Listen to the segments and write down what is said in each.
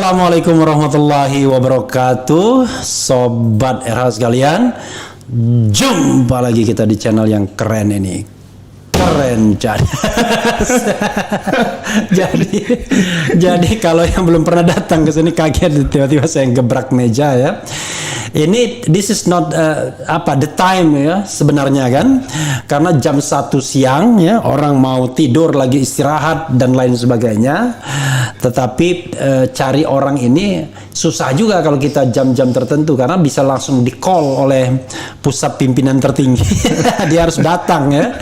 Assalamualaikum warahmatullahi wabarakatuh, Sobat RH sekalian. Jumpa lagi kita di channel yang keren ini. Keren jadi kalau yang belum pernah datang ke sini kaget tiba-tiba saya gebrak meja ya. This is not the time ya sebenarnya kan, karena jam 1 siang ya, orang mau tidur lagi istirahat dan lain sebagainya. Tetapi cari orang ini susah juga kalau kita jam-jam tertentu, karena bisa langsung di call oleh pusat pimpinan tertinggi. Dia harus datang ya.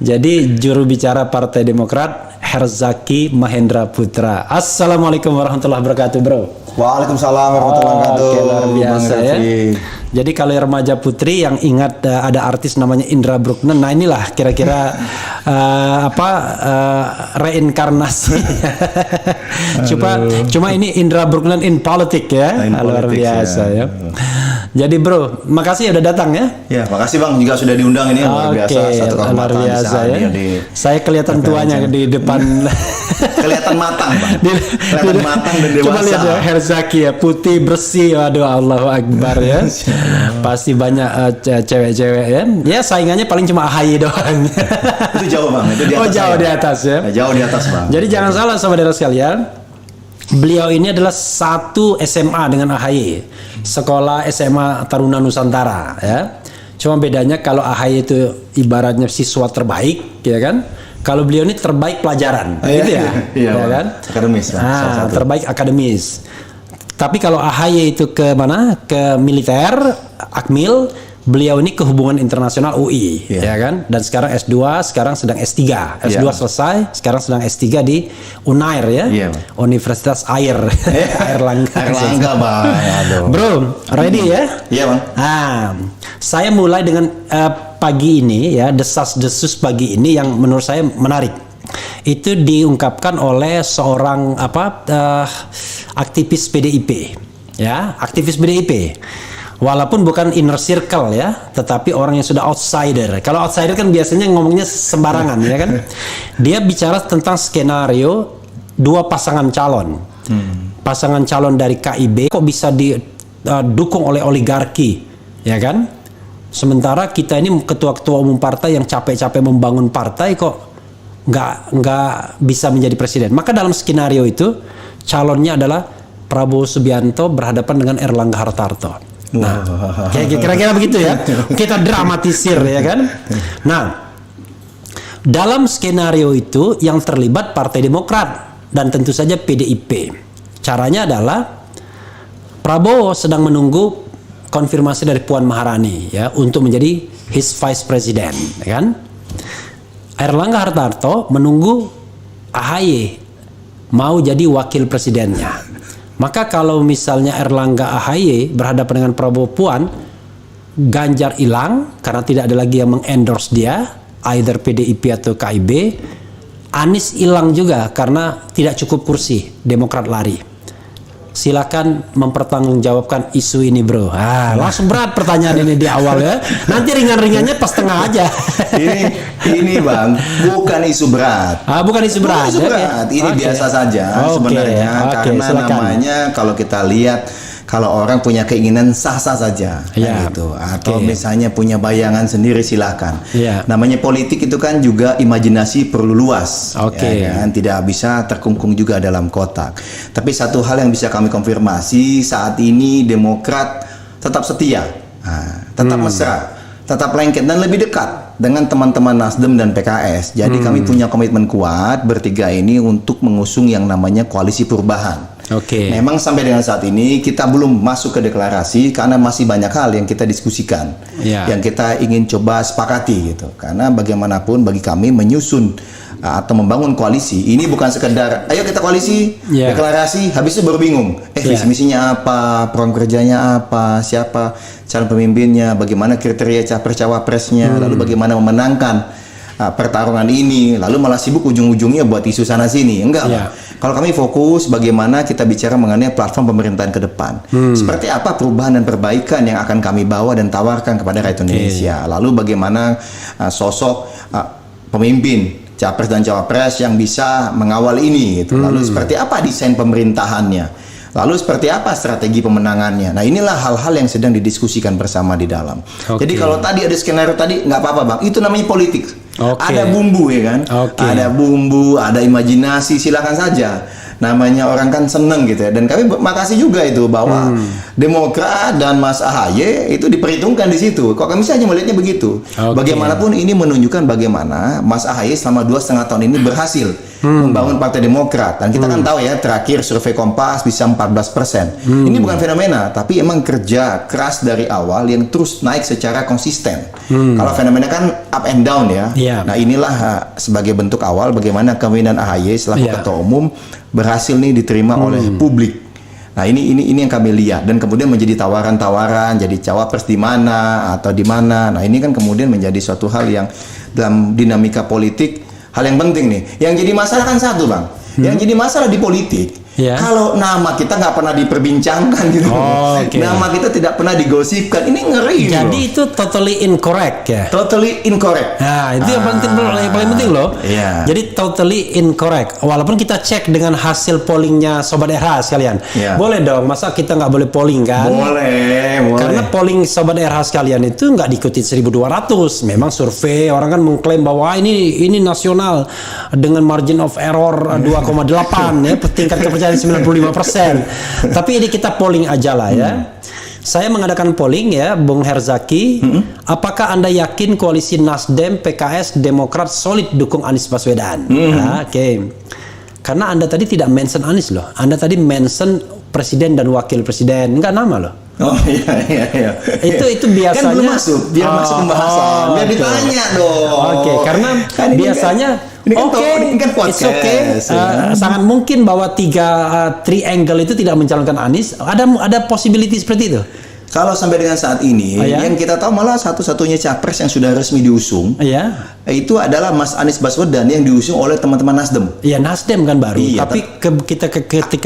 Jadi juru bicara Partai Demokrat Herzaki Mahendra Putra. Assalamualaikum warahmatullahi wabarakatuh, bro. Waalaikumsalam warahmatullahi wabarakatuh. Luar biasa ya. Jadi kalau remaja putri yang ingat ada artis namanya Indra Bruggman, nah inilah kira-kira reinkarnasi. Cuma ini Indra Bruggman in politik ya, luar biasa ya. Jadi bro, makasih udah datang ya. Ya, makasih Bang juga sudah diundang ini, luar biasa, satu kehormatan luar biasa ya. Saya kelihatan tuanya di depan. Kelihatan matang Bang. Kelihatan matang dan dewasa. Coba lihat ya, Herzaki ya, putih bersih, waduh Allahu Akbar ya. Pasti banyak cewek-cewek ya. Ya saingannya paling cuma AHY doang. Itu jauh Bang, itu di atas. Jauh di atas ya. Jauh di atas Bang. Jadi jangan salah saudara sekalian. Beliau ini adalah satu SMA dengan AHY, Sekolah SMA Taruna Nusantara ya. Cuma bedanya kalau AHY itu ibaratnya siswa terbaik ya kan. Kalau beliau ini terbaik pelajaran, gitu ya, iya, ya kan? Akademis, terbaik akademis. Tapi kalau AHY itu ke mana? Ke militer, Akmil. Beliau ini ke hubungan internasional UI, ya kan? Dan sekarang S2, sekarang sedang S3. S2 selesai, sekarang sedang S3 di Unair ya, Universitas Air Langga. Air Langga Bang. Bro, ready ya? Iya Bang. Saya mulai dengan pagi ini ya, desas-desus pagi ini yang menurut saya menarik. Itu diungkapkan oleh seorang aktivis PDIP ya, aktivis PDIP. Walaupun bukan inner circle ya, tetapi orang yang sudah outsider. Kalau outsider kan biasanya ngomongnya sembarangan ya kan. Dia bicara tentang skenario dua pasangan calon. Pasangan calon dari KIB kok bisa didukung oleh oligarki, ya kan? Sementara kita ini ketua-ketua umum partai yang capek-capek membangun partai kok nggak bisa menjadi presiden. Maka dalam skenario itu calonnya adalah Prabowo Subianto berhadapan dengan Erlangga Hartarto. Nah, kira-kira begitu ya. Kita dramatisir ya kan. Nah, dalam skenario itu yang terlibat Partai Demokrat dan tentu saja PDIP. Caranya adalah Prabowo sedang menunggu konfirmasi dari Puan Maharani ya untuk menjadi his vice president, ya kan? Erlangga Hartarto menunggu AHY mau jadi wakil presidennya. Maka kalau misalnya Erlangga AHY berhadapan dengan Prabowo Puan, Ganjar hilang karena tidak ada lagi yang mengendorse dia, either PDIP atau KIB. Anies hilang juga karena tidak cukup kursi, Demokrat lari. Silakan mempertanggungjawabkan isu ini bro. Langsung berat pertanyaan ini di awal ya. Nanti ringan-ringannya pas tengah aja. ini Bang, bukan isu berat. Bukan isu berat. Ini biasa saja sebenarnya. Karena silakan. Namanya kalau kita lihat, kalau orang punya keinginan sah-sah saja gitu. Atau misalnya punya bayangan sendiri silahkan. Namanya politik itu kan juga imajinasi perlu luas, ya kan? Tidak bisa terkungkung juga dalam kotak. Tapi satu hal yang bisa kami konfirmasi, saat ini Demokrat tetap setia, tetap mesra, tetap lengket dan lebih dekat dengan teman-teman Nasdem dan PKS. Jadi kami punya komitmen kuat bertiga ini untuk mengusung yang namanya koalisi perubahan. Memang sampai dengan saat ini kita belum masuk ke deklarasi karena masih banyak hal yang kita diskusikan, yang kita ingin coba sepakati gitu. Karena bagaimanapun bagi kami menyusun atau membangun koalisi ini bukan sekedar ayo kita koalisi, deklarasi, habis itu baru bingung. Visi misinya apa, program kerjanya apa, siapa calon pemimpinnya, bagaimana kriteria capres cawapresnya, lalu bagaimana memenangkan pertarungan ini, lalu malah sibuk ujung-ujungnya buat isu sana sini. Enggak. Kalau kami fokus bagaimana kita bicara mengenai platform pemerintahan ke depan. Seperti apa perubahan dan perbaikan yang akan kami bawa dan tawarkan kepada rakyat Indonesia. Lalu bagaimana sosok pemimpin capres dan cawapres yang bisa mengawal ini gitu. Lalu seperti apa desain pemerintahannya. Lalu seperti apa strategi pemenangannya? Nah, inilah hal-hal yang sedang didiskusikan bersama di dalam. Jadi kalau tadi ada skenario tadi nggak apa-apa Bang, itu namanya politik. Ada bumbu ya kan? Ada bumbu, ada imajinasi, silakan saja. Namanya orang kan seneng gitu ya. Dan kami makasih juga itu bahwa Demokrat dan Mas AHY itu diperhitungkan di situ. Kok kami hanya melihatnya begitu. Bagaimanapun ini menunjukkan bagaimana Mas AHY selama 2,5 tahun ini berhasil membangun Partai Demokrat. Dan kita kan tahu ya, terakhir survei Kompas bisa 14%. Ini bukan fenomena, tapi emang kerja keras dari awal yang terus naik secara konsisten. Kalau fenomena kan up and down ya. Nah, inilah sebagai bentuk awal bagaimana kepemimpinan AHY selaku ketua umum berhasil nih diterima oleh publik. Nah, ini yang kami lihat, dan kemudian menjadi tawaran-tawaran jadi cawapres di mana atau di mana. Nah, ini kan kemudian menjadi suatu hal yang dalam dinamika politik hal yang penting nih. Yang jadi masalah kan satu Bang. Yang jadi masalah di politik, kalau nama kita nggak pernah diperbincangkan gitu, nama kita tidak pernah digosipkan, ini ngeri. Jadi itu totally incorrect ya. Totally incorrect. Nah, itu yang paling penting loh. Jadi totally incorrect. Walaupun kita cek dengan hasil pollingnya Sobat RH sekalian. Boleh dong, masa kita nggak boleh polling kan? Boleh. Karena polling Sobat RH sekalian itu nggak diikuti 1.200. Memang survei orang kan mengklaim bahwa ini nasional dengan margin of error 2,8 ya, tingkat kepercayaan 95%. Tapi ini kita polling aja lah ya. Saya mengadakan polling ya, Bung Herzaki. Apakah Anda yakin koalisi Nasdem, PKS, Demokrat solid dukung Anies Baswedan? Karena Anda tadi tidak mention Anies loh. Anda tadi mention presiden dan wakil presiden, enggak nama loh. Iya. Itu biasanya kan belum masuk, biar masuk pembahasan, biar ditanya dong. Karena kan biasanya it's okay. Sangat mungkin bahwa triangle itu tidak mencalonkan Anies. Ada possibility seperti itu. Kalau sampai dengan saat ini, yang kita tahu malah satu-satunya capres yang sudah resmi diusung, itu adalah Mas Anies Baswedan yang diusung oleh teman-teman Nasdem. Iya, Nasdem kan baru. Tapi ketika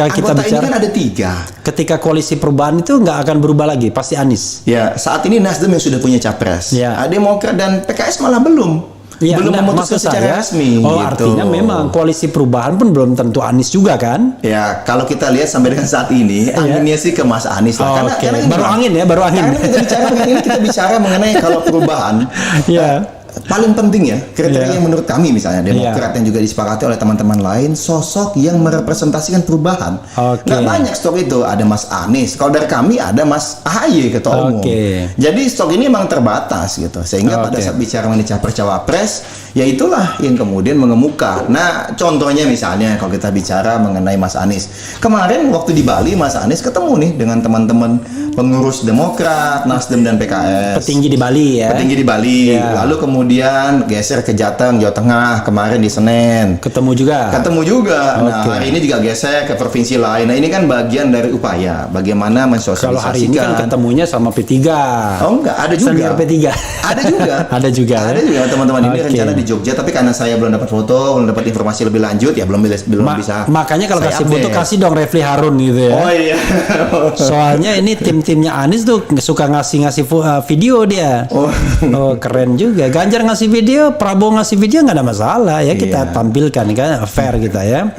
kita bicara, ini kan ada 3. Ketika koalisi perubahan itu nggak akan berubah lagi, pasti Anies. Ya, saat ini Nasdem yang sudah punya capres. Demokrat dan PKS malah belum. Belum memutuskan secara resmi. Gitu. Artinya memang koalisi perubahan pun belum tentu Anies juga kan? Ya, kalau kita lihat sampai dengan saat ini, anginnya sih ke Mas Anies lah. Karena baru angin. Karena kita bicara mengenai kalau perubahan. Paling penting ya, kriteria yang menurut kami misalnya Demokrat yang juga disepakati oleh teman-teman lain, sosok yang merepresentasikan perubahan. Nggak banyak stok itu, ada Mas Anies. Kalau dari kami ada Mas AHY ketua umum. Jadi stok ini memang terbatas gitu. Sehingga pada saat bicara mengenai capres-cawapres, ya itulah yang kemudian mengemuka. Nah, contohnya misalnya kalau kita bicara mengenai Mas Anies. Kemarin waktu di Bali Mas Anies ketemu nih dengan teman-teman pengurus Demokrat, Nasdem dan PKS. Petinggi di Bali ya. Petinggi di Bali. Lalu kemudian geser ke Jateng, Jawa Tengah, kemarin di Senen. Ketemu juga. Nah, hari ini juga geser ke provinsi lain. Nah, ini kan bagian dari upaya bagaimana mensosialisasikan. Kalau hari ini kan ketemunya sama P3. Oh enggak, ada juga. Senior P3. Ada juga. Ada juga teman-teman ini rencana di Jogja, tapi karena saya belum dapat foto, belum dapat informasi lebih lanjut, ya belum bisa. Makanya kalau kasih foto kasih dong Refli Harun gitu ya. Oh iya. Soalnya ini timnya Anies tuh suka ngasih video dia. Keren juga. Ganjar ngasih video, Prabowo ngasih video, nggak ada masalah ya, kita tampilkan kan, fair kita ya.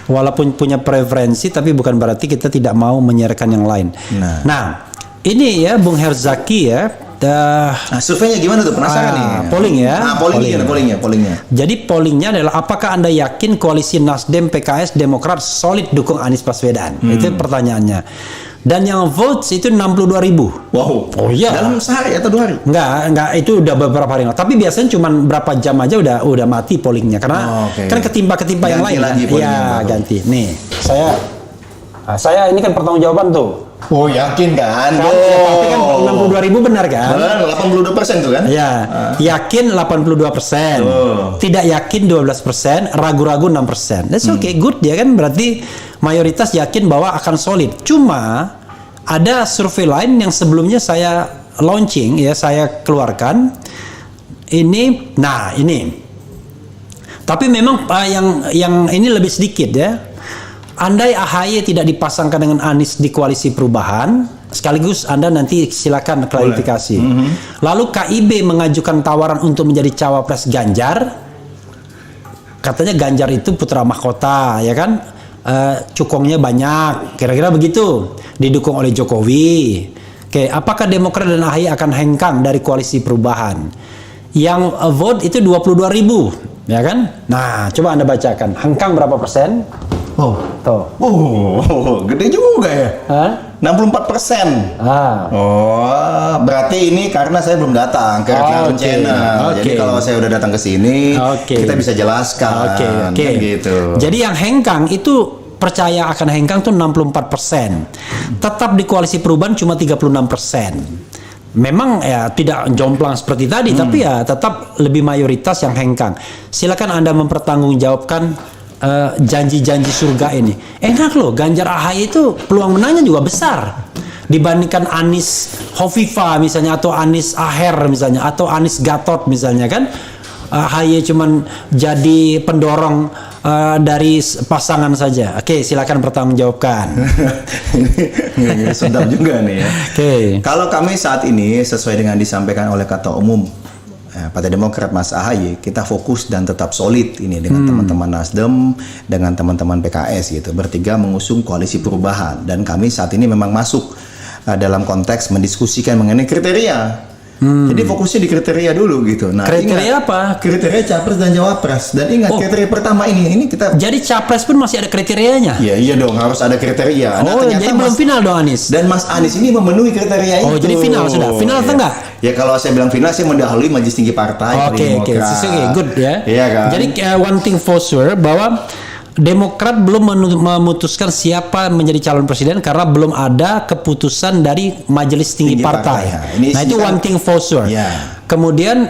Walaupun punya preferensi, tapi bukan berarti kita tidak mau menyiarkan yang lain. Nah, ini ya Bung Herzaki ya. Surveinya gimana tuh? Penasaran nih. Polling ya. Pollingnya. Jadi pollingnya adalah apakah Anda yakin koalisi Nasdem, PKS, Demokrat solid dukung Anies Baswedan? Itu pertanyaannya. Dan yang votes itu 62.000. Wow. Oh iya. Dalam sehari atau 2 hari? Enggak, itu udah beberapa hari. Tapi biasanya cuma berapa jam aja udah mati pollingnya karena kan ketimpa yang lain. Ganti. Nih, saya ini kan pertanggungjawaban tuh. Oh, yakin kan? Tapi kan 62.000 benar kan? 82% tuh kan? Ya, yakin 82%. Tidak yakin 12%, ragu-ragu 6%. That's okay, good ya kan? Berarti mayoritas yakin bahwa akan solid. Cuma ada survei lain yang sebelumnya saya launching ya, saya keluarkan. Ini. Tapi memang yang ini lebih sedikit ya. Andai AHY tidak dipasangkan dengan Anies di koalisi perubahan, sekaligus Anda nanti silakan klarifikasi. Lalu KIB mengajukan tawaran untuk menjadi cawapres Ganjar. Katanya Ganjar itu putra mahkota, ya kan? cukongnya banyak, kira-kira begitu, didukung oleh Jokowi. Oke, apakah Demokrat dan AHY akan hengkang dari koalisi perubahan? Yang vote itu 22.000, ya kan? Nah, coba Anda bacakan, hengkang berapa persen? Oh, Tuh. Gede juga ya. Hah? 64%. Oh, berarti ini karena saya belum datang ke Reklame Channel. Jadi kalau saya udah datang ke sini, kita bisa jelaskan. Kan gitu. Jadi yang hengkang itu, percaya akan hengkang tuh 64%. Tetap di koalisi perubahan cuma 36%. Memang ya tidak jomplang seperti tadi, tapi ya tetap lebih mayoritas yang hengkang. Silakan Anda mempertanggungjawabkan janji-janji surga ini. Enak loh, Ganjar AHY itu peluang menangnya juga besar dibandingkan Anies Hovifa misalnya, atau Anies Aher misalnya, atau Anies Gatot misalnya kan. AHY cuman jadi pendorong dari pasangan saja. Oke, silakan bertanggungjawabkan. Ini sedap juga nih ya. Kalau kami saat ini sesuai dengan disampaikan oleh Ketua Umum Partai Demokrat Mas AHY, kita fokus dan tetap solid ini dengan teman-teman Nasdem, dengan teman-teman PKS gitu, bertiga mengusung koalisi perubahan, dan kami saat ini memang masuk dalam konteks mendiskusikan mengenai kriteria. Jadi fokusnya di kriteria dulu gitu. Nah, kriteria ingat, apa? Kriteria capres dan cawapres. Dan ingat kriteria pertama ini kita. Jadi capres pun masih ada kriterianya. Iya dong, harus ada kriteria. Nah, jadi belum final dong Anies. Dan Mas Anies ini memenuhi kriteria itu. Oh, jadi final sudah. Final atau enggak? Ya kalau saya bilang final, saya mendahului majelis tinggi partai. Oke, good ya. Iya kan. Jadi one thing for sure bahwa Demokrat belum memutuskan siapa menjadi calon presiden karena belum ada keputusan dari majelis tinggi partai. Ya. Nah itu one thing for sure. Ya. Kemudian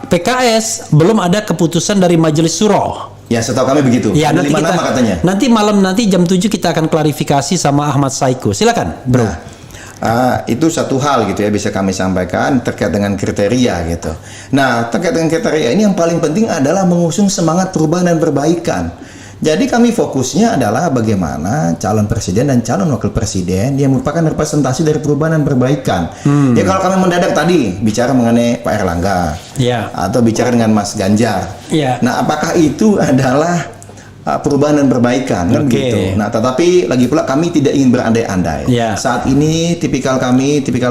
PKS belum ada keputusan dari majelis suro. Ya, setahu kami begitu. Ya, ada 5 nama katanya. Nanti malam jam 7 kita akan klarifikasi sama Ahmad Saiku. Silakan, Bro. Nah, itu satu hal gitu ya, bisa kami sampaikan terkait dengan kriteria gitu. Nah, terkait dengan kriteria ini yang paling penting adalah mengusung semangat perubahan dan perbaikan. Jadi kami fokusnya adalah bagaimana calon presiden dan calon wakil presiden yang merupakan representasi dari perubahan dan perbaikan. Ya kalau kami mendadak tadi bicara mengenai Pak Erlangga, atau bicara dengan Mas Ganjar. Nah, apakah itu adalah perubahan dan perbaikan kan gitu. Nah, tetapi lagi pula kami tidak ingin berandai-andai. Saat ini tipikal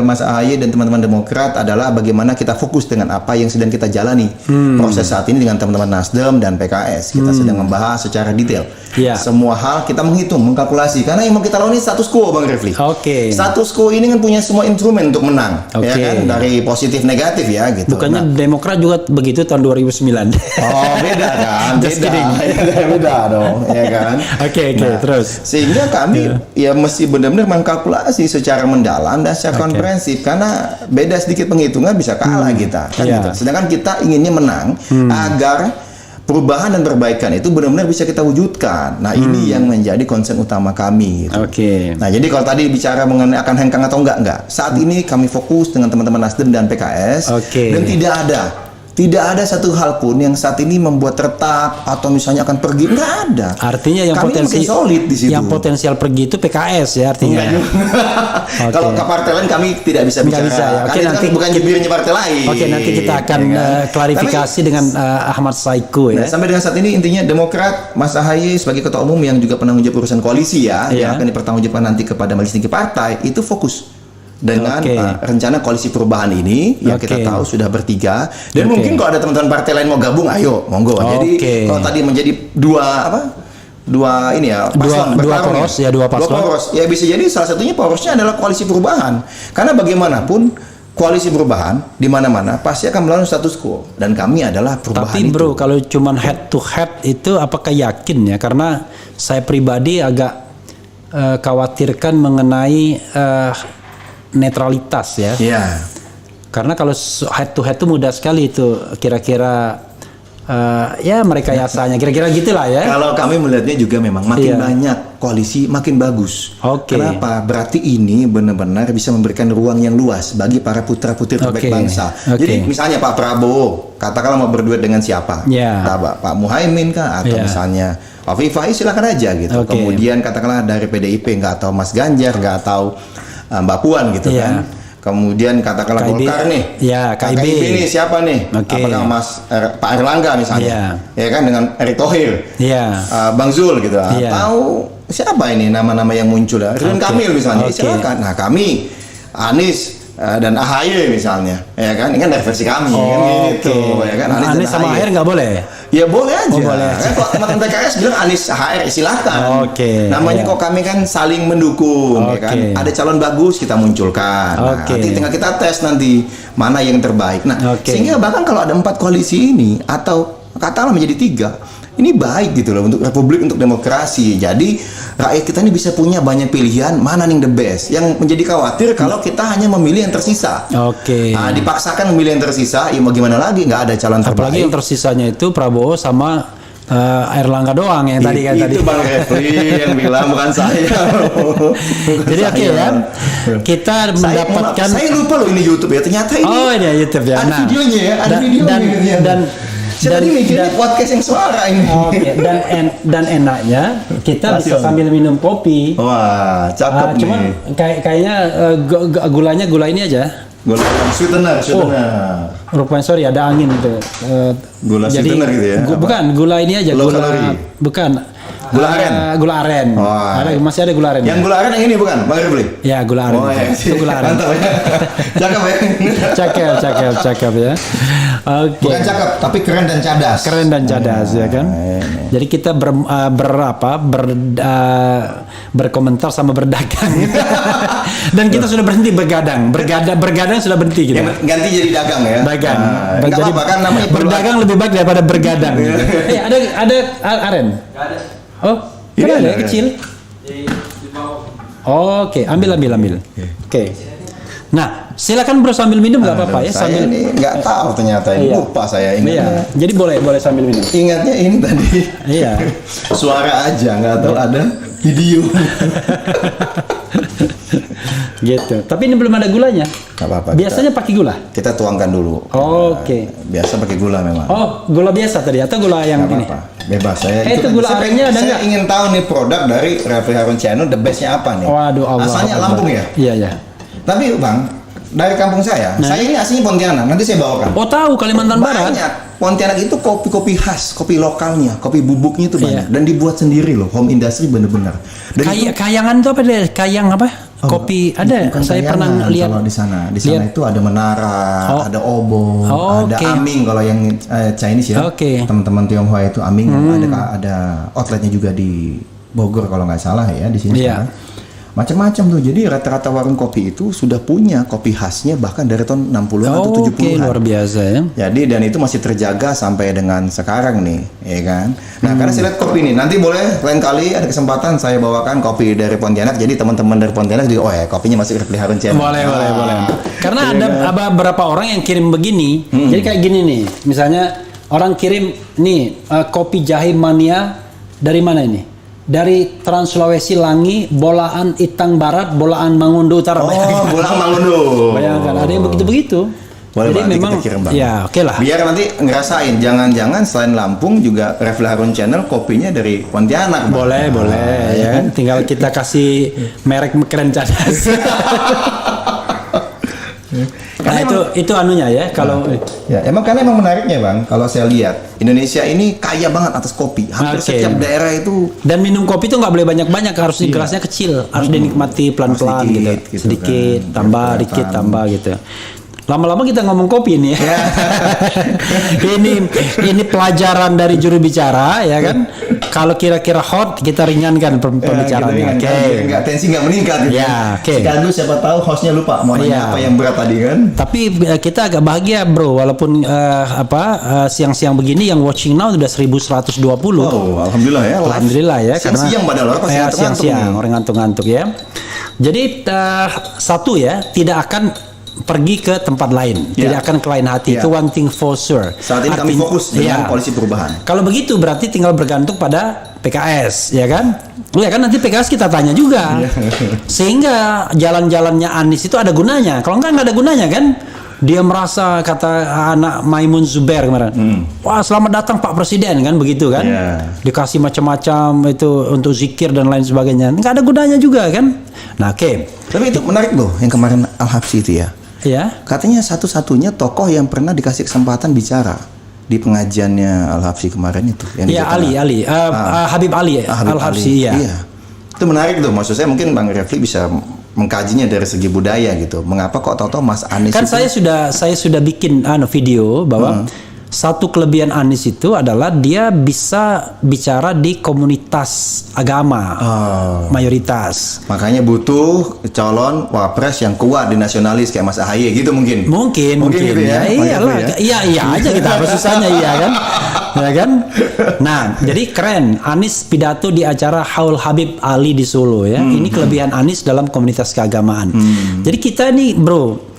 Mas AHY dan teman-teman Demokrat adalah bagaimana kita fokus dengan apa yang sedang kita jalani. Proses saat ini dengan teman-teman Nasdem dan PKS. Kita sedang membahas secara detail. Semua hal kita menghitung, mengkalkulasi, karena yang mau kita lawan ini status quo, Bang Refli. Status quo ini kan punya semua instrumen untuk menang, ya kan, dari positif negatif ya gitu. Bukannya Demokrat juga begitu tahun 2009. Oh, beda kan? Beda dong, ya kan? Terus. Sehingga kami ya mesti benar-benar mengkalkulasi secara mendalam dan secara komprehensif, karena beda sedikit penghitungan bisa kalah kita, kan gitu. Sedangkan kita inginnya menang agar perubahan dan perbaikan itu benar-benar bisa kita wujudkan. Nah, ini yang menjadi concern utama kami gitu. Nah, jadi kalau tadi bicara mengenai akan hengkang atau enggak. Saat ini kami fokus dengan teman-teman Nasdem dan PKS, dan tidak ada satu hal pun yang saat ini membuat retak atau misalnya akan pergi, nggak ada. Artinya yang kami solid di situ. Yang potensial pergi itu PKS ya artinya. Kalau ke partai lain kami tidak bisa bicara. Nanti bukan jubirnya partai lain. Nanti kita akan klarifikasi dengan Ahmad Saiku ya. Sampai dengan saat ini intinya Demokrat, Mas AHY sebagai ketua umum yang juga penanggung jawab urusan koalisi yang akan dipertanggungjawabkan nanti kepada majelis tinggi partai, itu fokus dengan rencana koalisi perubahan ini yang kita tahu sudah bertiga, dan mungkin kalau ada teman-teman partai lain mau gabung, ayo monggo. Jadi kalau tadi menjadi dua poros ya, bisa jadi salah satunya porosnya adalah koalisi perubahan, karena bagaimanapun koalisi perubahan di mana-mana pasti akan melawan status quo, dan kami adalah perubahan. Tapi bro, kalau cuman head to head itu apakah yakin ya? Karena saya pribadi agak khawatirkan mengenai netralitas ya. Karena kalau head to head itu mudah sekali itu kira-kira ya mereka yasanya kira-kira gitulah ya. Kalau kami melihatnya juga memang makin banyak koalisi makin bagus. Kenapa? Berarti ini benar-benar bisa memberikan ruang yang luas bagi para putra-putri terbaik bangsa. Jadi misalnya Pak Prabowo katakanlah mau berduet dengan siapa? Pak Muhaimin kah, atau misalnya Hovifa, silakan aja gitu. Kemudian katakanlah dari PDIP nggak tahu Mas Ganjar, nggak tahu Mbak Puan gitu kan. kemudian katakanlah KIB, Golkar nih, ya KIB nih siapa nih? Apakah Pak Erlangga misalnya, ya kan dengan Erick Thohir, Bang Zul gitu, atau siapa ini nama-nama yang muncul? Ridwan Kamil misalnya, silakan. Nah kami Anies dan AHY misalnya, ya kan? Ini kan dari versi kami, kan gitu, ya kan? Anies sama AHY nggak boleh? Ya boleh aja. Boleh aja. Kan kok teman-teman PKS bilang Anies AHY silakan. Namanya kok kami kan saling mendukung, ya kan? Ada calon bagus kita munculkan. Nah, nanti tinggal kita tes nanti mana yang terbaik. Nah, sehingga bahkan kalau ada 4 koalisi ini atau katakanlah menjadi 3. Ini baik gitu loh untuk republik, untuk demokrasi. Jadi rakyat kita ini bisa punya banyak pilihan, mana nih the best. Yang menjadi khawatir kalau kita hanya memilih yang tersisa. Nah, dipaksakan memilih yang tersisa, ya mau gimana lagi, nggak ada calon terbaik. Apalagi yang tersisanya itu Prabowo sama Erlangga doang yang tadi kan tadi. Itu Bang Refli yang bilang, bukan saya. Jadi oke ya. Kita mendapatkan. Saya lupa loh ini YouTube ya. Ternyata ini. Oh ini YouTube ya. Ada videonya ya. Ada videonya. Saya tadi mikirnya podcast yang suara ini. Dan enaknya kita bisa sambil minum kopi. Wah, cakep nih. Cuman kayaknya gulanya gula ini aja. Gula sweetener. Rupanya sorry ada angin itu. Gula sweetener gitu ya? Bukan, gula ini aja. Bukan. Gula aren. Gula aren. Masih ada gula aren. Yang gula aren yang ini bukan, Bang Refli? Ya, gula aren. Itu gula aren. Mantap ya. Cakep ya. Bukan cakep, tapi keren dan cadas. Keren dan cadas ya kan. Jadi kita berkomentar sama berdagang. Dan kita sudah berhenti bergadang. Bergadang sudah berhenti kita. Ganti jadi dagang ya. Dagang. Jadi bahkan namanya berdagang lebih baik daripada bergadang. Ada aren. Oh, kan ada kecil. Oke, ambil. Oke. Nah, silakan bro sambil minum nggak apa-apa ya. Saya ini nggak tahu ternyata ini lupa saya ini. Iya. Jadi boleh sambil minum. Ingatnya ini tadi. Iya. Suara aja nggak tahu ada video. Gitu. Tapi ini belum ada gulanya. Nggak apa-apa. Biasanya pakai gula. Kita tuangkan dulu. Oke. Biasa pakai gula memang. Oh, gula biasa tadi atau gula yang ini? Bebas saya. Itu gula arennya ada nggak? Saya ingin tahu nih produk dari Refli Harun Channel the bestnya apa nih? Waduh Allah. Asalnya Lampung ya? Iya. Tapi Bang, dari kampung saya ini aslinya Pontianak. Nanti saya bawakan. Oh tahu, Kalimantan Barat. Banyak. Pontianak itu kopi-kopi khas, kopi lokalnya, kopi bubuknya itu banyak dan dibuat sendiri loh, home industry bener-bener. Kayangan itu apa deh? Kayang apa? Kopi ada. Saya pernah lihat kalau di sana itu ada menara, ada obo, ada aming kalau yang Chinese ya. Teman-teman Tionghoa itu aming ada outletnya juga di Bogor kalau nggak salah ya di sini. Macam-macam tuh. Jadi rata-rata warung kopi itu sudah punya kopi khasnya bahkan dari tahun 60-an atau 70-an. Luar biasa ya. Jadi dan itu masih terjaga sampai dengan sekarang nih, ya kan? Nah, karena saya lihat kopi ini, nanti boleh lain kali ada kesempatan saya bawakan kopi dari Pontianak. Jadi teman-teman dari Pontianak juga, kopinya masih Refli Harun Channel. Boleh. Karena ada beberapa orang yang kirim begini. Jadi kayak gini nih. Misalnya orang kirim nih kopi jahe mania dari mana ini? Dari Trans Sulawesi Langi, Bolaan Itang Barat, Bolaan Mangundu Utara. Bolaan Mangundu. Bayangkan ada yang begitu-begitu. Boleh. Jadi memang kita kirim, Bang. Ya, oke lah. Biar nanti ngerasain, jangan-jangan selain Lampung juga Refli Harun Channel kopinya dari Pontianak. Boleh, ya kan. Tinggal kita kasih merek keren cadas. Karena itu anunya ya kalau emang menariknya Bang, kalau saya lihat Indonesia ini kaya banget atas kopi. Hampir setiap daerah itu. Dan minum kopi itu nggak boleh banyak-banyak, harus gelasnya kecil, harus dinikmati pelan-pelan gitu. Sedikit, tambah dikit, tambah gitu. Lama-lama kita ngomong kopi ini ya. ini pelajaran dari juru bicara ya kan. Kalau kira-kira hot kita ringankan pembicaraannya. Enggak tensi enggak meningkat gitu. Sekaligus siapa tahu hostnya lupa mau nanya apa yang berat tadi kan. Tapi kita agak bahagia bro, walaupun siang-siang begini yang watching now sudah 1120. Oh, alhamdulillah ya. Alhamdulillah ya. Siang padahal orang pasti siang-siang orang ngantuk-ngantuk ya. Jadi satu ya, tidak akan pergi ke tempat lain, tidak akan ke lain hati. Itu one thing for sure. Saat ini kami fokus dengan koalisi perubahan. Kalau begitu berarti tinggal bergantung pada PKS, ya kan? Ya kan nanti PKS kita tanya juga. Sehingga jalan-jalannya Anies itu ada gunanya. Kalau nggak ada gunanya kan? Dia merasa, kata anak Maimun Zubair kemarin, wah selamat datang Pak Presiden kan, begitu kan. Dikasih macam-macam itu untuk zikir dan lain sebagainya, nggak ada gunanya juga kan. Nah tapi itu menarik loh yang kemarin Al-Habsyi itu ya. Katanya satu-satunya tokoh yang pernah dikasih kesempatan bicara di pengajiannya Al-Habsyi kemarin itu. Habib Ali Al-Habsyi. Iya. Itu menarik tuh, maksud saya mungkin Bang Refli bisa mengkajinya dari segi budaya gitu. Mengapa kok tahu-tahu Mas Anies kan itu... saya sudah bikin video bahwa satu kelebihan Anies itu adalah dia bisa bicara di komunitas agama mayoritas. Makanya butuh calon wapres yang kuat di nasionalis kayak Mas AHY gitu mungkin. Mungkin gitu ya. Iyalah, iya aja kita apa susahnya, iya kan? Ya kan? Nah, jadi keren Anies pidato di acara Haul Habib Ali di Solo ya. Ini kelebihan Anies dalam komunitas keagamaan. Jadi kita nih, bro,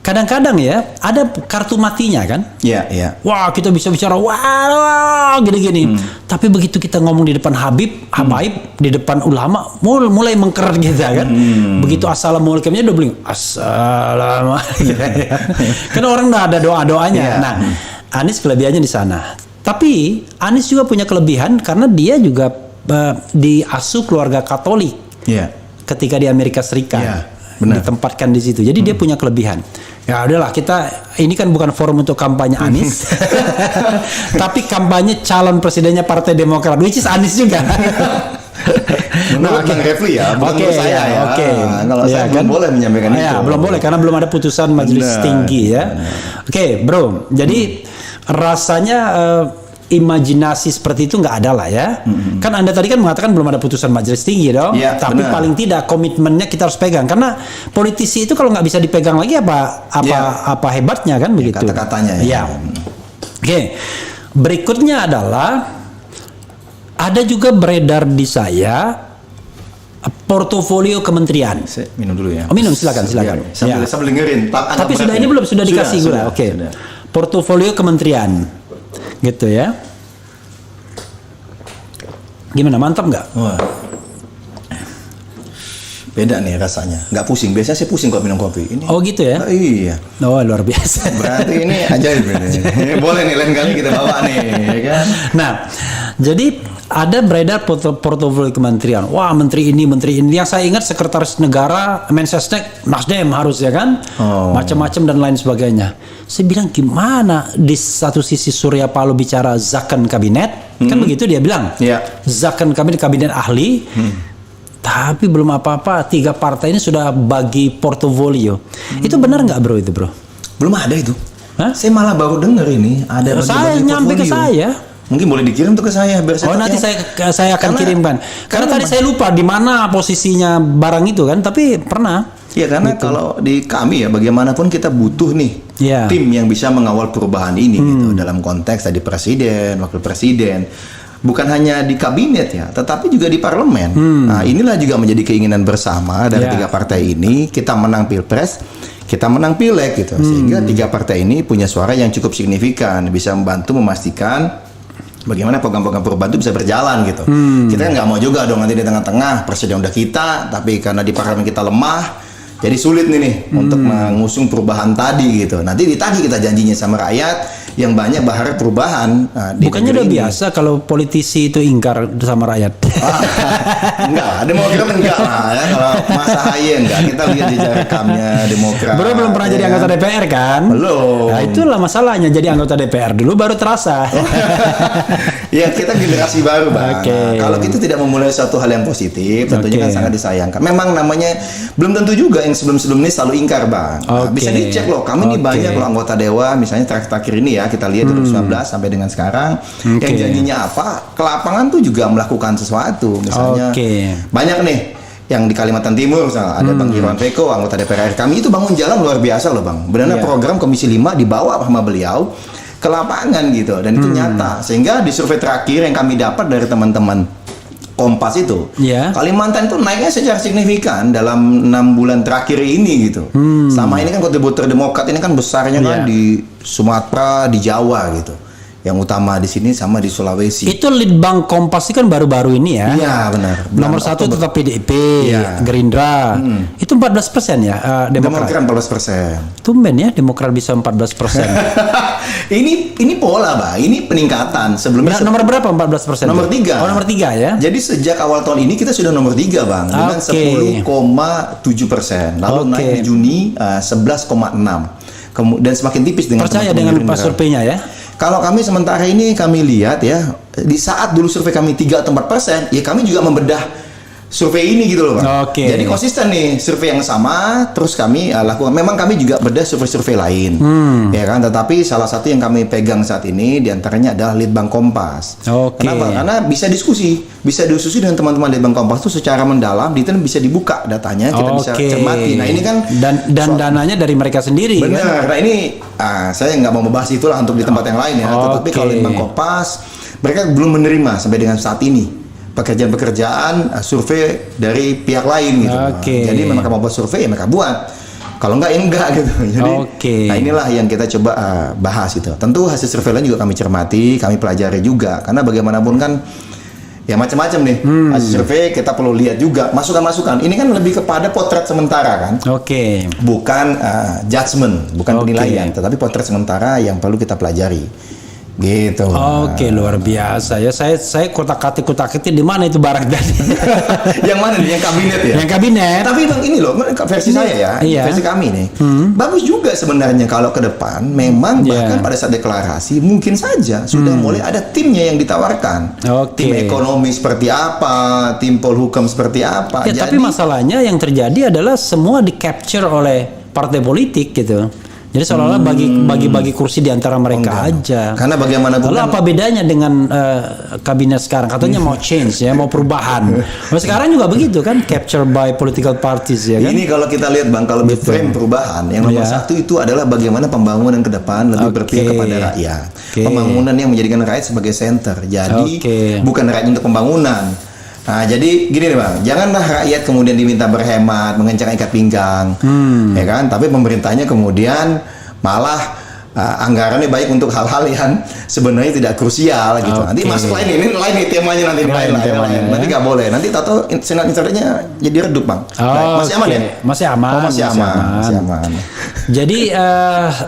kadang-kadang ya ada kartu matinya kan? Iya. Wah, kita bisa bicara wah gini-gini. Tapi begitu kita ngomong di depan Habaib, di depan ulama, mulai mengker gitu kan. Begitu assalamualaikumnya udah beli assalamualaikum. Kan orang udah ada doa-doanya. Nah, Anies kelebihannya di sana. Tapi Anies juga punya kelebihan karena dia juga diasuh keluarga Katolik. Ketika di Amerika Serikat. Ditempatkan di situ. Jadi dia punya kelebihan. Ya udahlah, kita ini kan bukan forum untuk kampanye Anies. Tapi kampanye calon presidennya Partai Demokrat, which is Anies juga. Menurut Bang Refli ya, bukan menurut saya ya. Kalau saya belum boleh menyampaikan itu. Belum boleh karena belum ada putusan majelis tinggi ya. Bro. Jadi rasanya imajinasi seperti itu nggak ada lah ya. Kan Anda tadi kan mengatakan belum ada putusan majelis tinggi dong. Tapi paling tidak komitmennya kita harus pegang, karena politisi itu kalau nggak bisa dipegang lagi apa hebatnya kan, begitu. Kata-katanya ya. Berikutnya adalah ada juga beredar di saya portofolio kementerian. Saya minum dulu ya. Minum silakan. Sambil dengerin. Tapi sudah dikasih gula. Portofolio kementerian. Gitu ya. Gimana, mantap nggak? Wah. Beda nih rasanya. Nggak pusing. Biasanya saya pusing kalau minum kopi. Ini. Oh gitu ya? Iya. Oh, luar biasa. Berarti ini ajaib ini. Boleh nih lain kali kita bawa nih, ya kan? Nah, jadi ada beredar portofolio kementerian. Wah, menteri ini. Yang saya ingat sekretaris negara, Mensesnek, Nasdem harus ya kan? Macam-macam dan lain sebagainya. Saya bilang gimana? Di satu sisi Surya Paloh bicara zakon kabinet, kan begitu dia bilang. Zakon kabinet ahli. Tapi belum apa-apa, 3 partai ini sudah bagi portofolio. Itu benar nggak, bro, itu, bro? Belum ada itu. Saya malah baru dengar ini ada bagi-bagi saya nyampe ke saya. Mungkin boleh dikirim tuh ke saya biar saya nanti saya akan kirimkan. Karena tadi saya lupa di mana posisinya barang itu kan, tapi pernah. Ya karena gitu. Kalau di kami ya bagaimanapun kita butuh nih tim yang bisa mengawal perubahan ini gitu, dalam konteks tadi presiden, wakil presiden. Bukan hanya di kabinet ya, tetapi juga di parlemen. Nah, inilah juga menjadi keinginan bersama dari 3 partai ini. Kita menang pilpres, kita menang pileg gitu. Sehingga 3 partai ini punya suara yang cukup signifikan, bisa membantu memastikan bagaimana program-program perubahan itu bisa berjalan gitu. Kita kan nggak mau juga dong nanti di tengah-tengah presiden udah kita, tapi karena di parlemen kita lemah, jadi sulit nih untuk mengusung perubahan tadi gitu. Nanti ditagih kita janjinya sama rakyat yang banyak berharap perubahan. Bukannya udah biasa kalau politisi itu ingkar sama rakyat? Enggak, Demokrat enggak lah ya. Kalau Mas AHY enggak, kita lihat jejak rekamnya Demokrat. Bro belum pernah jadi anggota DPR kan? Belum. Nah itulah masalahnya, jadi anggota DPR dulu baru terasa. Ya kita generasi baru Bang. Kalau kita tidak memulai suatu hal yang positif, tentunya kan sangat disayangkan. Memang namanya belum tentu juga yang sebelum-sebelum ini selalu ingkar Bang. Bisa dicek loh, kami ini banyak loh anggota dewan, misalnya terakhir ini ya kita lihat 2019 sampai dengan sekarang, yang janjinya apa, ke lapangan tuh juga melakukan sesuatu. Misalnya banyak nih yang di Kalimantan Timur misalnya, ada Bang Irwan Peko, anggota DPR kami itu bangun jalan luar biasa loh Bang. Benar program Komisi 5 dibawa sama beliau ke lapangan gitu, dan itu nyata. Sehingga di survei terakhir yang kami dapat dari teman-teman Kompas itu, Kalimantan itu naiknya secara signifikan dalam 6 bulan terakhir ini gitu. Sama ini kan kontributor Demokrat ini kan besarnya kan di Sumatera, di Jawa gitu. yang utama di sini sama di Sulawesi. Itu Litbang Kompas itu kan baru-baru ini ya. Iya benar. Nomor 1 tetap PDIP, Gerindra. Itu 14% ya Demokrat. Demokrat 14%. Tumben ya Demokrat bisa 14%. ini pola, Bang. Ini peningkatan sebelumnya. Nomor berapa 14%? Nomor 3. Oh, nomor 3 ya. Jadi sejak awal tahun ini kita sudah nomor 3, Bang, dengan 10,7%. Lalu naik di Juni 11,6. Dan semakin tipis dengan percaya dengan surveinya ya. Kalau kami sementara ini kami lihat ya, di saat dulu survei kami 3 atau 4%, ya kami juga membedah survei ini gitu loh, Bang. Jadi konsisten nih, survei yang sama terus kami lakukan. Memang kami juga bedah survei-survei lain. Ya kan, tetapi salah satu yang kami pegang saat ini diantaranya adalah Litbang Kompas. Kenapa? Karena bisa diskusi dengan teman-teman Litbang Kompas itu secara mendalam, detail bisa dibuka datanya, kita bisa cermati. Nah ini kan dan dananya dari mereka sendiri. Benar. Kan? Nah ini saya nggak mau membahas itulah untuk di tempat yang lain ya. Tetapi kalau Litbang Kompas mereka belum menerima sampai dengan saat ini pekerjaan survei dari pihak lain gitu. Jadi memang mau buat survei ya mereka buat. Kalau enggak ya enggak gitu. Jadi nah inilah yang kita coba bahas itu. Tentu hasil survei lain juga kami cermati, kami pelajari juga karena bagaimanapun kan ya macam-macam nih. Hasil survei kita perlu lihat juga masukan-masukan. Ini kan lebih kepada potret sementara kan. Bukan judgement, bukan penilaian, tetapi potret sementara yang perlu kita pelajari. Gitu. Luar biasa ya. Saya kutak-katik di mana itu barang tadi? Yang mana nih? Yang kabinet ya? Yang kabinet. Tapi Bang ini loh versi saya ya, versi kami nih. Bagus juga sebenarnya kalau ke depan memang bahkan pada saat deklarasi mungkin saja sudah mulai ada timnya yang ditawarkan. Tim ekonomi seperti apa, tim polhukam seperti apa. Ya, tapi masalahnya yang terjadi adalah semua di capture oleh partai politik gitu. Jadi seolah-olah bagi kursi di antara mereka aja. Karena bagaimanapun lalu apa bedanya dengan kabinet sekarang? Katanya mau change ya, mau perubahan. Sekarang juga begitu kan, capture by political parties ya kan. Ini kalau kita lihat Bang, kalau frame perubahan yang nomor satu itu adalah bagaimana pembangunan ke depan lebih berpihak kepada rakyat. Pembangunan yang menjadikan rakyat sebagai center. Jadi bukan rakyat untuk pembangunan. Nah, jadi gini nih Bang, janganlah rakyat kemudian diminta berhemat, mengencang ikat pinggang, ya kan? Tapi pemerintahnya kemudian malah anggarannya baik untuk hal-hal yang sebenarnya tidak krusial gitu. Nanti masuk lain nih temanya nanti lain. Nanti nggak boleh. Nanti tato senat internetnya jadi redup Bang. Masih aman ya? Masih aman. Masih aman. Jadi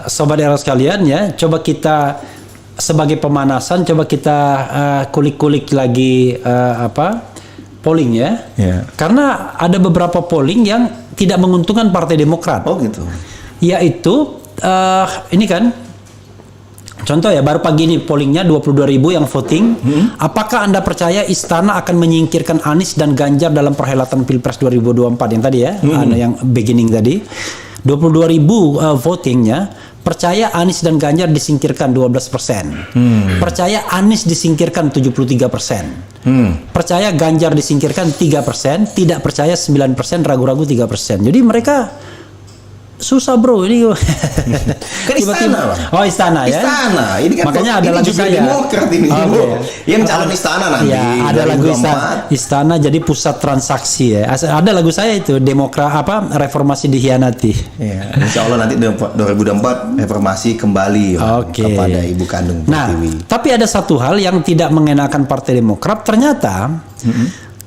sobat era sekalian ya, coba kita sebagai pemanasan, coba kita kulik-kulik lagi polling ya. Karena ada beberapa polling yang tidak menguntungkan Partai Demokrat. Oh gitu. Yaitu ini kan contoh ya, baru pagi ini pollingnya 22.000 yang voting. Apakah Anda percaya Istana akan menyingkirkan Anies dan Ganjar dalam perhelatan Pilpres 2024 yang tadi ya, yang beginning tadi. 22.000 votingnya percaya Anies dan Ganjar disingkirkan 12%. Percaya Anies disingkirkan 73%. Percaya Ganjar disingkirkan 3%, tidak percaya 9%, ragu-ragu 3%. Jadi mereka susah bro ini. Kan istana, Bang. Istana ya. Istana. Ini kan makanya ada lagu saya. Demokrat ini. Yang calon istana nanti. Ya, ada lagu istana jadi pusat transaksi ya. Ada lagu saya itu reformasi dikhianati. Ya, insya Allah nanti 2024 reformasi kembali kepada ibu kandung Pertiwi. Tapi ada satu hal yang tidak mengenakan Partai Demokrat. Ternyata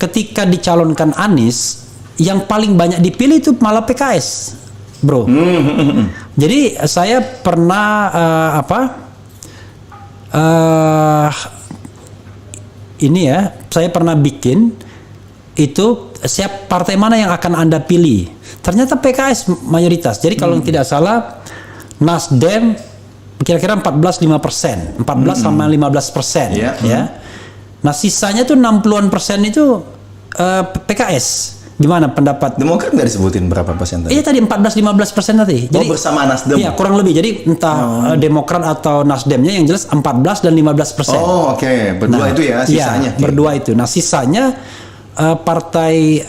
ketika dicalonkan Anies, yang paling banyak dipilih itu malah PKS. Bro, jadi saya pernah saya pernah bikin itu siap partai mana yang akan Anda pilih. Ternyata PKS mayoritas. Jadi kalau tidak salah Nasdem kira-kira 14,5%, 14 sama 15%. Ya. Nah sisanya tuh 60-an% itu PKS. Gimana pendapat? Demokrat nggak disebutin berapa persen tadi? Iya tadi 14-15% tadi. Jadi bersama Nasdem. Iya kurang lebih. Jadi entah Demokrat atau Nasdemnya yang jelas 14 dan 15%. Oh oke. Berdua itu ya sisanya. Iya, berdua itu. Nah sisanya partai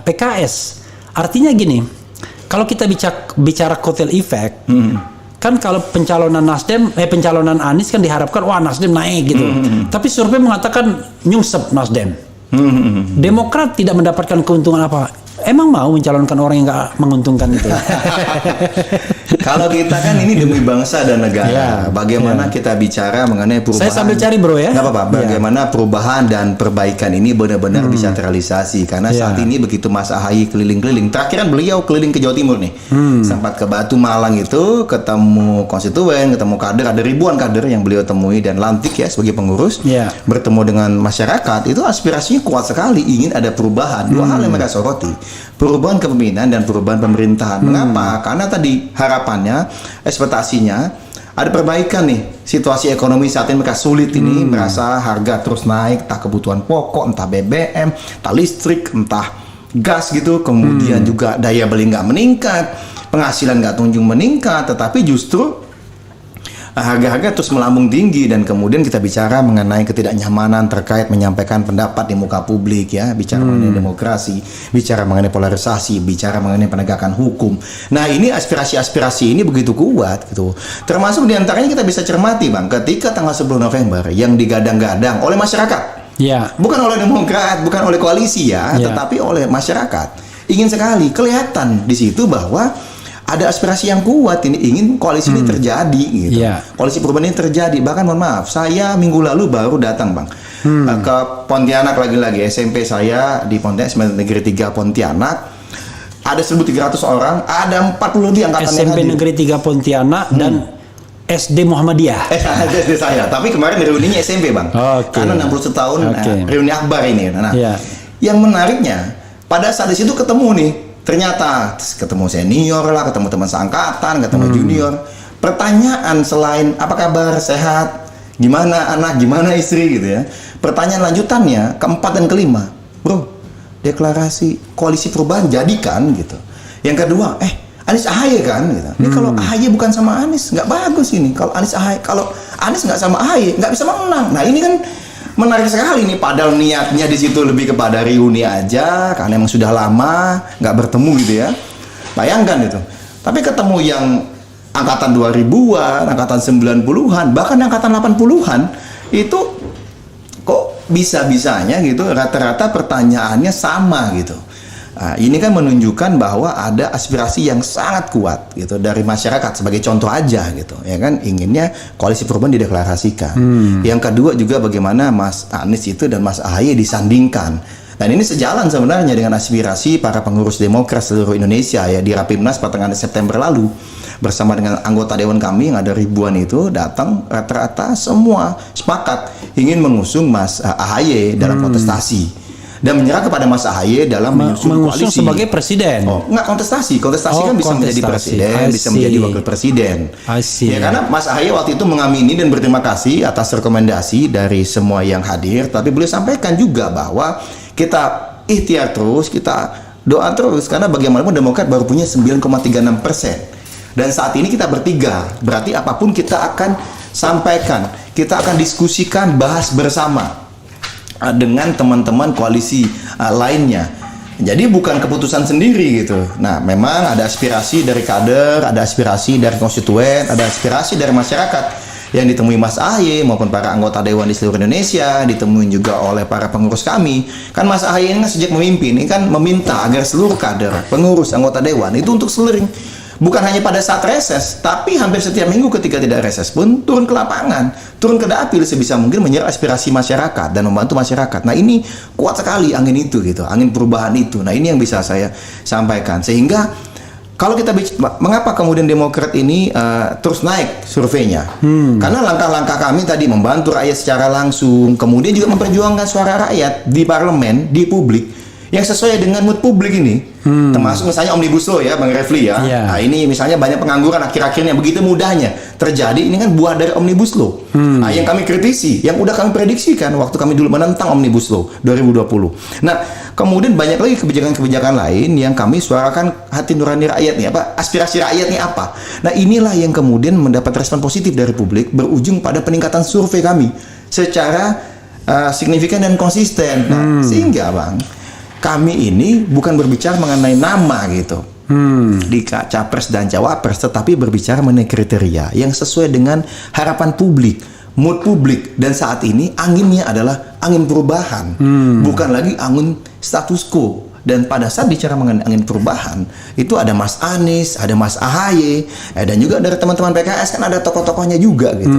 PKS. Artinya gini, kalau kita bicara kotel efek, kan kalau pencalonan pencalonan Anies kan diharapkan wah Nasdem naik gitu. Tapi survei mengatakan nyungsep Nasdem. Demokrat tidak mendapatkan keuntungan apa? Emang mau mencalonkan orang yang nggak menguntungkan itu? Kalau kita kan ini demi bangsa dan negara. Bagaimana kita bicara mengenai perubahan? Saya sambil cari bro ya. Nggak apa-apa. Bagaimana perubahan dan perbaikan ini benar-benar bisa terrealisasi? Karena saat ini begitu Mas Ahaye keliling-keliling. Terakhir kan beliau keliling ke Jawa Timur nih. Sempat ke Batu Malang itu, ketemu konstituen, ketemu kader, ada ribuan kader yang beliau temui dan lantik ya sebagai pengurus. Bertemu dengan masyarakat, itu aspirasinya kuat sekali, ingin ada perubahan. Dua hal yang mereka soroti, perubahan kepemimpinan dan perubahan pemerintahan. Mengapa? Karena tadi harapannya, ekspektasinya ada perbaikan nih. Situasi ekonomi saat ini mereka sulit ini, merasa harga terus naik, entah kebutuhan pokok, entah BBM, entah listrik, entah gas gitu. Kemudian juga daya beli nggak meningkat, penghasilan nggak kunjung meningkat, tetapi justru harga-harga terus melambung tinggi. Dan kemudian kita bicara mengenai ketidaknyamanan terkait menyampaikan pendapat di muka publik ya, bicara mengenai demokrasi, bicara mengenai polarisasi, bicara mengenai penegakan hukum. Nah ini aspirasi-aspirasi ini begitu kuat gitu. Termasuk diantaranya kita bisa cermati Bang, ketika tanggal 10 November yang digadang-gadang oleh masyarakat, bukan oleh Demokrat, bukan oleh koalisi ya, tetapi oleh masyarakat. Ingin sekali kelihatan di situ bahwa ada aspirasi yang kuat ini, ingin koalisi ini terjadi gitu. Koalisi perubahan ini terjadi. Bahkan mohon maaf, saya minggu lalu baru datang Bang ke Pontianak lagi-lagi. SMP saya di Pontianak, Sekolah Negeri 3 Pontianak. Ada 1.300 orang, ada 40 lebih angkatan SMP Negeri 3 Pontianak dan SD Muhammadiyah. SD saya, tapi kemarin reuninya SMP Bang. Karena 61 tahun reuni akbar ini. Nah, yang menariknya pada saat di situ ketemu nih, ternyata ketemu senior lah, ketemu teman seangkatan, ketemu junior. Pertanyaan selain apa kabar, sehat, gimana anak, gimana istri gitu ya. Pertanyaan lanjutannya keempat dan kelima, bro, deklarasi koalisi perubahan jadikan gitu. Yang kedua, Anies Ahaye kan gitu. Ini kalau Ahaye bukan sama Anies nggak bagus ini. Kalau Anies nggak sama Ahaye nggak bisa menang. Nah ini kan menarik sekali nih, padahal niatnya di situ lebih kepada reuni aja karena emang sudah lama nggak bertemu gitu ya. Bayangkan itu. Tapi ketemu yang angkatan 2000-an, angkatan 90-an, bahkan angkatan 80-an itu kok bisa-bisanya gitu rata-rata pertanyaannya sama gitu. Nah, ini kan menunjukkan bahwa ada aspirasi yang sangat kuat gitu dari masyarakat. Sebagai contoh aja gitu ya kan, inginnya koalisi perubahan dideklarasikan. Yang kedua juga bagaimana Mas Anies itu dan Mas Ahaye disandingkan. Dan ini sejalan sebenarnya dengan aspirasi para pengurus Demokrat seluruh Indonesia ya di Rapimnas pertengahan September lalu, bersama dengan anggota dewan kami yang ada ribuan itu datang, rata-rata semua sepakat ingin mengusung Mas Ahaye dalam kontestasi. Dan menyerah kepada Mas Ahaye dalam menyusun koalisi sebagai presiden. Enggak kontestasi kan bisa menjadi presiden, bisa menjadi wakil presiden. Ya karena Mas Ahaye waktu itu mengamini dan berterima kasih atas rekomendasi dari semua yang hadir, tapi beliau sampaikan juga bahwa kita ikhtiar terus, kita doa terus, karena bagaimanapun Demokrat baru punya 9,36%. Dan saat ini kita bertiga, berarti apapun kita akan sampaikan, kita akan diskusikan, bahas bersama dengan teman-teman koalisi lainnya. Jadi bukan keputusan sendiri gitu. Nah, memang ada aspirasi dari kader, ada aspirasi dari konstituen, ada aspirasi dari masyarakat yang ditemui Mas Ahaye maupun para anggota dewan di seluruh Indonesia, ditemui juga oleh para pengurus kami. Kan Mas Ahaye ini kan sejak memimpin ini kan meminta agar seluruh kader, pengurus, anggota dewan itu untuk seluruh, bukan hanya pada saat reses, tapi hampir setiap minggu ketika tidak reses pun turun ke lapangan, turun ke dapil sebisa mungkin menyerap aspirasi masyarakat dan membantu masyarakat. Nah ini kuat sekali angin itu gitu, angin perubahan itu. Nah ini yang bisa saya sampaikan. Sehingga kalau kita bicara, mengapa kemudian Demokrat ini terus naik surveinya? Karena langkah-langkah kami tadi membantu rakyat secara langsung, kemudian juga memperjuangkan suara rakyat di parlemen, di publik, yang sesuai dengan mood publik ini. Termasuk misalnya Omnibus Law ya Bang Refli ya. Nah ini misalnya banyak pengangguran akhir-akhirnya begitu mudahnya terjadi, ini kan buah dari Omnibus Law. Nah yang kami kritisi, yang udah kami prediksikan waktu kami dulu menentang Omnibus Law 2020. Nah kemudian banyak lagi kebijakan-kebijakan lain yang kami suarakan hati nurani rakyat nih, apa aspirasi rakyat nih apa. Nah inilah yang kemudian mendapat respon positif dari publik, berujung pada peningkatan survei kami secara signifikan dan konsisten. Nah sehingga Bang, kami ini bukan berbicara mengenai nama gitu di capres dan cawapres, tetapi berbicara mengenai kriteria yang sesuai dengan harapan publik, mood publik. Dan saat ini anginnya adalah angin perubahan, bukan lagi angin status quo, Dan pada saat bicara mengenai angin perubahan, itu ada Mas Anies, ada Mas AHY, dan juga dari teman-teman PKS kan ada tokoh-tokohnya juga gitu.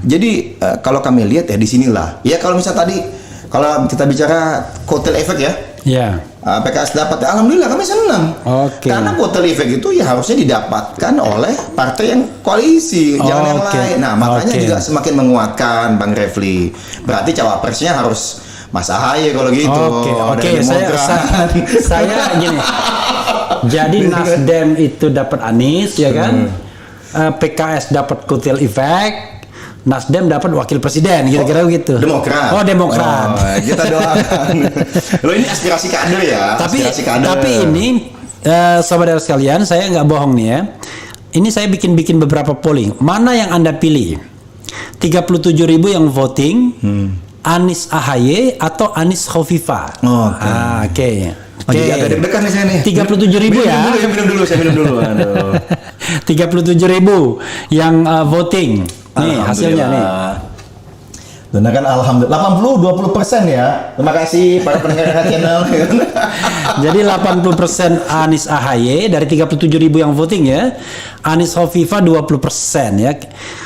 Jadi kalau kami lihat ya di sinilah. Ya kalau misal tadi kalau kita bicara kotel efek ya. Ya. PKS dapat, alhamdulillah kami senang. Karena kotel efek itu ya harusnya didapatkan oleh partai yang koalisi, jangan yang lain. Nah, makanya juga semakin menguatkan Bang Refli. Berarti cawapresnya harus Mas AHY kalau gitu. Saya gini. Jadi Nasdem itu dapat Anies, ya kan? PKS dapat kotel efek. Nasdem dapat wakil presiden, kira-kira begitu. Demokrat. Kita doakan. Loh, ini aspirasi kader ya. Tapi ini saudara sekalian, saya nggak bohong nih ya. Ini saya bikin beberapa polling. Mana yang Anda pilih? 37.000 yang voting, Anies AHY atau Anies Khofifah? Oke. Jadi agak deg-degan nih saya nih. 37.000 ya. Saya minum dulu. Aduh. 37.000 yang voting. Nih hasilnya nih. Dan kan alhamdulillah 80-20% ya. Terima kasih para pendengar channel. Jadi 80% Anies AHY dari 37.000 yang voting ya. Anies Khofifah 20% ya.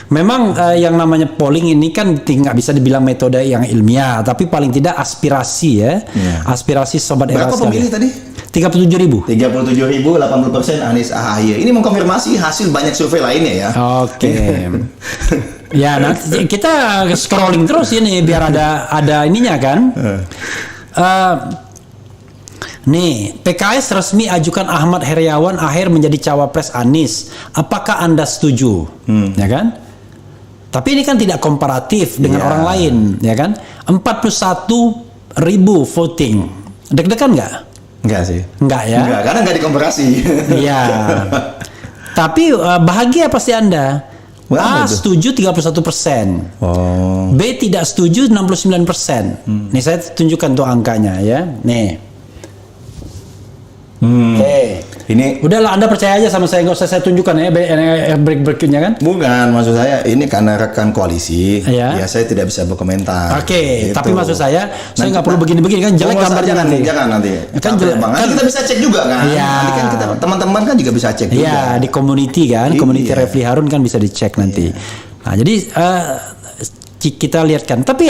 Memang yang namanya polling ini kan nggak bisa dibilang metode yang ilmiah, tapi paling tidak aspirasi ya. Aspirasi sobat era. Berapa pemilih tadi? 37.000. 37.000, 80% Anies AHY. Ini mengkonfirmasi hasil banyak survei lainnya ya. Oke. Ya, nanti kita scrolling terus ini biar ada ininya kan. Nih, PKS resmi ajukan Ahmad Heriawan akhir menjadi cawapres Anies. Apakah Anda setuju? Ya kan? Tapi ini kan tidak komparatif dengan orang lain, ya kan? 41.000 voting. Deg-degan nggak? Enggak sih. Enggak ya? Enggak, karena nggak dikomparasi. Iya. Tapi bahagia pasti Anda. A setuju 31%. B tidak setuju 69%. Nih saya tunjukkan tuh angkanya ya. Nih. Ini udahlah, Anda percaya aja sama saya, nggak usah saya tunjukkan ya break-breaknya kan? Bukan, maksud saya ini karena rekan koalisi, ya saya tidak bisa berkomentar. Gitu. Tapi maksud saya nggak perlu begini-begini kan, jelek gambarnya nanti. Jangan nanti. Kan jelek banget. Kan kita bisa cek juga kan. Nanti kan kita teman-teman kan juga bisa cek juga. Iya, di community kan, community Refli Harun kan bisa dicek nanti. Nah, jadi kita lihat kan. Tapi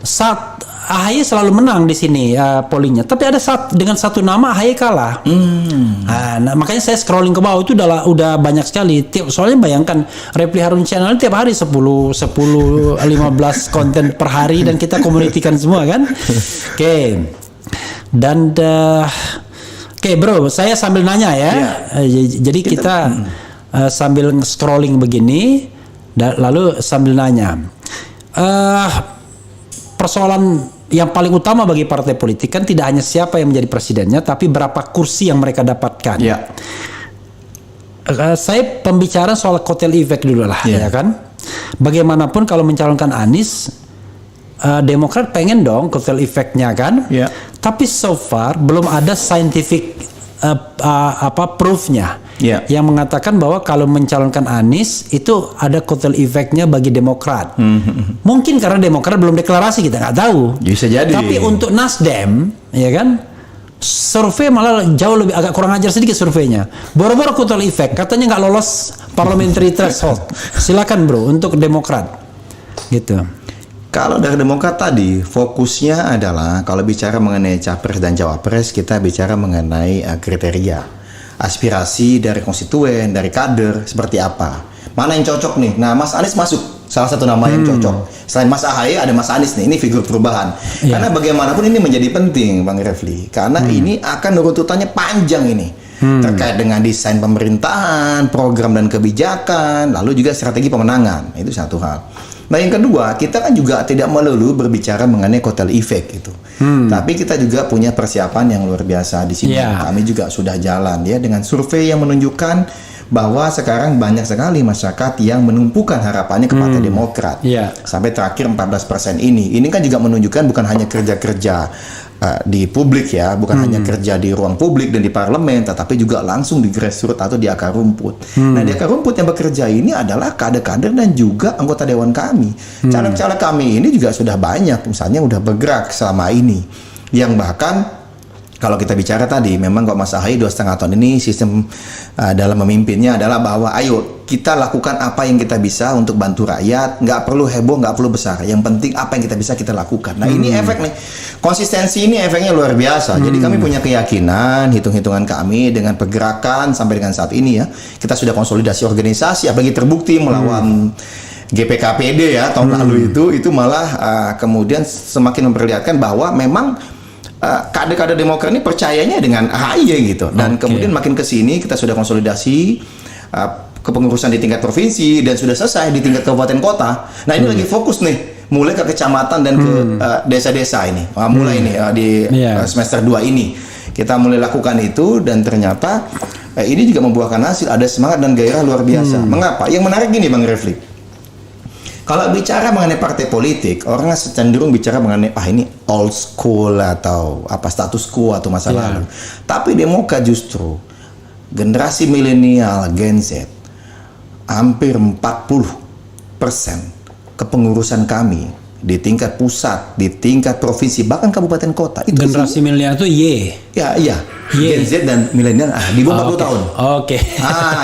saat AHY selalu menang di sini pollingnya, tapi ada dengan satu nama AHY kalah. Nah, makanya saya scrolling ke bawah itu udah banyak sekali. Soalnya bayangkan Refli Harun channel tiap hari 10, 15 konten per hari dan kita komunitikan semua kan. Dan bro, saya sambil nanya ya. Jadi kita sambil scrolling begini, lalu sambil nanya. Persoalan yang paling utama bagi partai politik kan tidak hanya siapa yang menjadi presidennya, tapi berapa kursi yang mereka dapatkan. Saya pembicara soal kotel efek dulu lah, ya kan. Bagaimanapun kalau mencalonkan Anies, Demokrat pengen dong kotel efeknya kan. Tapi so far belum ada scientific proofnya yang mengatakan bahwa kalau mencalonkan Anies itu ada kotel efeknya bagi Demokrat. Mungkin karena Demokrat belum deklarasi, kita nggak tahu. Bisa jadi. Tapi untuk Nasdem, ya kan, survei malah jauh lebih agak kurang ajar sedikit surveinya. Boro-boro kotel efek, katanya nggak lolos parliamentary threshold. Silakan bro untuk Demokrat, gitu. Kalau dari Demokrat tadi fokusnya adalah kalau bicara mengenai capres dan cawapres, kita bicara mengenai kriteria, aspirasi dari konstituen, dari kader seperti apa, mana yang cocok nih. Nah, Mas Anies masuk salah satu nama yang cocok. Selain Mas AHY ada Mas Anies nih, ini figur perubahan. Karena bagaimanapun ini menjadi penting, Bang Refli, karena ini akan runtutannya panjang ini. Terkait dengan desain pemerintahan, program dan kebijakan, lalu juga strategi pemenangan. Itu satu hal. Nah, yang kedua, kita kan juga tidak melulu berbicara mengenai kotel efek gitu. Tapi kita juga punya persiapan yang luar biasa di sini. Kami juga sudah jalan ya dengan survei yang menunjukkan bahwa sekarang banyak sekali masyarakat yang menumpukan harapannya ke Partai Demokrat. Sampai terakhir 14% ini. Ini kan juga menunjukkan bukan hanya kerja-kerja di publik ya, bukan hanya kerja di ruang publik dan di parlemen, tetapi juga langsung di grassroots atau di akar rumput. Nah, di akar rumput yang bekerja ini adalah kader-kader dan juga anggota dewan kami. Caleg-caleg kami ini juga sudah banyak, misalnya udah bergerak selama ini, yang bahkan kalau kita bicara tadi, memang kok Mas Ahaye 2,5 tahun ini sistem dalam memimpinnya adalah bahwa ayo kita lakukan apa yang kita bisa untuk bantu rakyat, nggak perlu heboh, nggak perlu besar. Yang penting apa yang kita bisa kita lakukan. Nah ini efek nih, konsistensi ini efeknya luar biasa. Jadi kami punya keyakinan, hitung-hitungan kami dengan pergerakan sampai dengan saat ini ya, kita sudah konsolidasi organisasi, apalagi terbukti melawan GPKPD ya tahun lalu itu malah kemudian semakin memperlihatkan bahwa memang kader-kader Demokrat ini percayanya dengan AHY gitu, dan kemudian makin ke sini kita sudah konsolidasi kepengurusan di tingkat provinsi dan sudah selesai di tingkat kabupaten kota. Nah ini lagi fokus nih mulai ke kecamatan dan ke desa-desa ini, mulai ini di semester 2 ini kita mulai lakukan itu, dan ternyata ini juga membuahkan hasil, ada semangat dan gairah luar biasa. Mengapa? Yang menarik gini Bang Refli. Kalau bicara mengenai partai politik, orang cenderung bicara mengenai ini old school atau apa status quo atau masa lalu. Tapi Demokrat justru generasi milenial Gen Z hampir 40% kepengurusan kami di tingkat pusat, di tingkat provinsi, bahkan kabupaten kota itu generasi milenial itu Y. Iya. Gen Z dan milenial di bawah 40 tahun. Oke.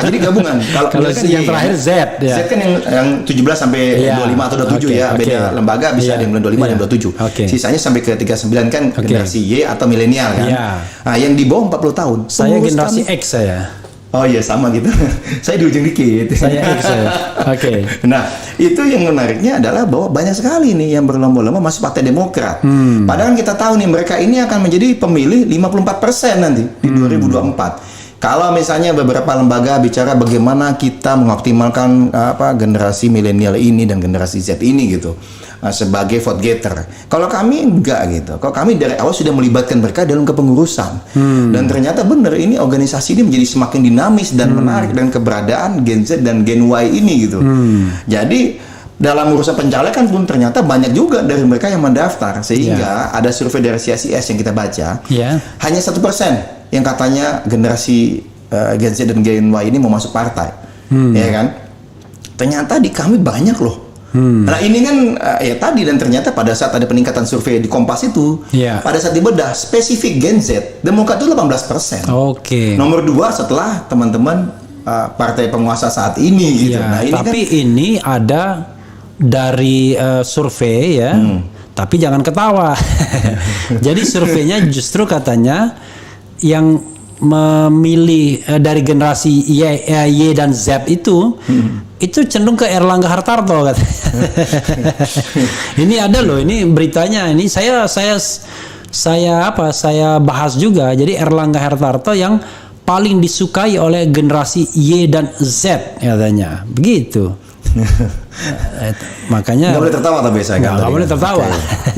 Jadi gabungan. Kalau kan yang terakhir Z ya. Z kan yang 17 sampai 25 atau 27 ya. Beda lembaga bisa ada yang 25 dan 27. Sisanya sampai ke 39 kan generasi Y atau milenial kan. Nah, yang di bawah 40 tahun. Saya generasi X saya. Oh iya sama gitu. Saya di ujung dikit. Saya X saya. Oke. Nah, itu yang menariknya adalah bahwa banyak sekali nih yang berlomba-lomba masuk Partai Demokrat. Padahal kita tahu nih mereka ini akan menjadi pemilih 54% nanti di 2024. Kalau misalnya beberapa lembaga bicara bagaimana kita mengoptimalkan generasi milenial ini dan generasi Z ini gitu sebagai vote getter. Kalau kami enggak gitu. Kalau kami dari awal sudah melibatkan mereka dalam kepengurusan. Dan ternyata benar ini organisasi ini menjadi semakin dinamis dan menarik, dan keberadaan Gen Z dan Gen Y ini gitu. Jadi dalam urusan pencalekan pun ternyata banyak juga dari mereka yang mendaftar, sehingga ada survei dari CSIS yang kita baca, hanya 1% yang katanya generasi Gen Z dan Gen Y ini mau masuk partai, ya kan? Ternyata di kami banyak loh. Nah ini kan ya tadi, dan ternyata pada saat ada peningkatan survei di Kompas itu, pada saat dibedah spesifik Gen Z, Demokrat itu 18%. Nomor 2 setelah teman-teman partai penguasa saat ini gitu. Nah, ini tapi kan, ini ada dari survei ya. Tapi jangan ketawa. Jadi surveinya justru katanya yang memilih dari generasi Y dan Z itu cenderung ke Erlangga Hartarto katanya. Ini ada loh, ini beritanya. Ini saya bahas juga. Jadi Erlangga Hartarto yang paling disukai oleh generasi Y dan Z katanya. Begitu. Makanya nggak boleh tertawa tapi saya kan nggak boleh tertawa.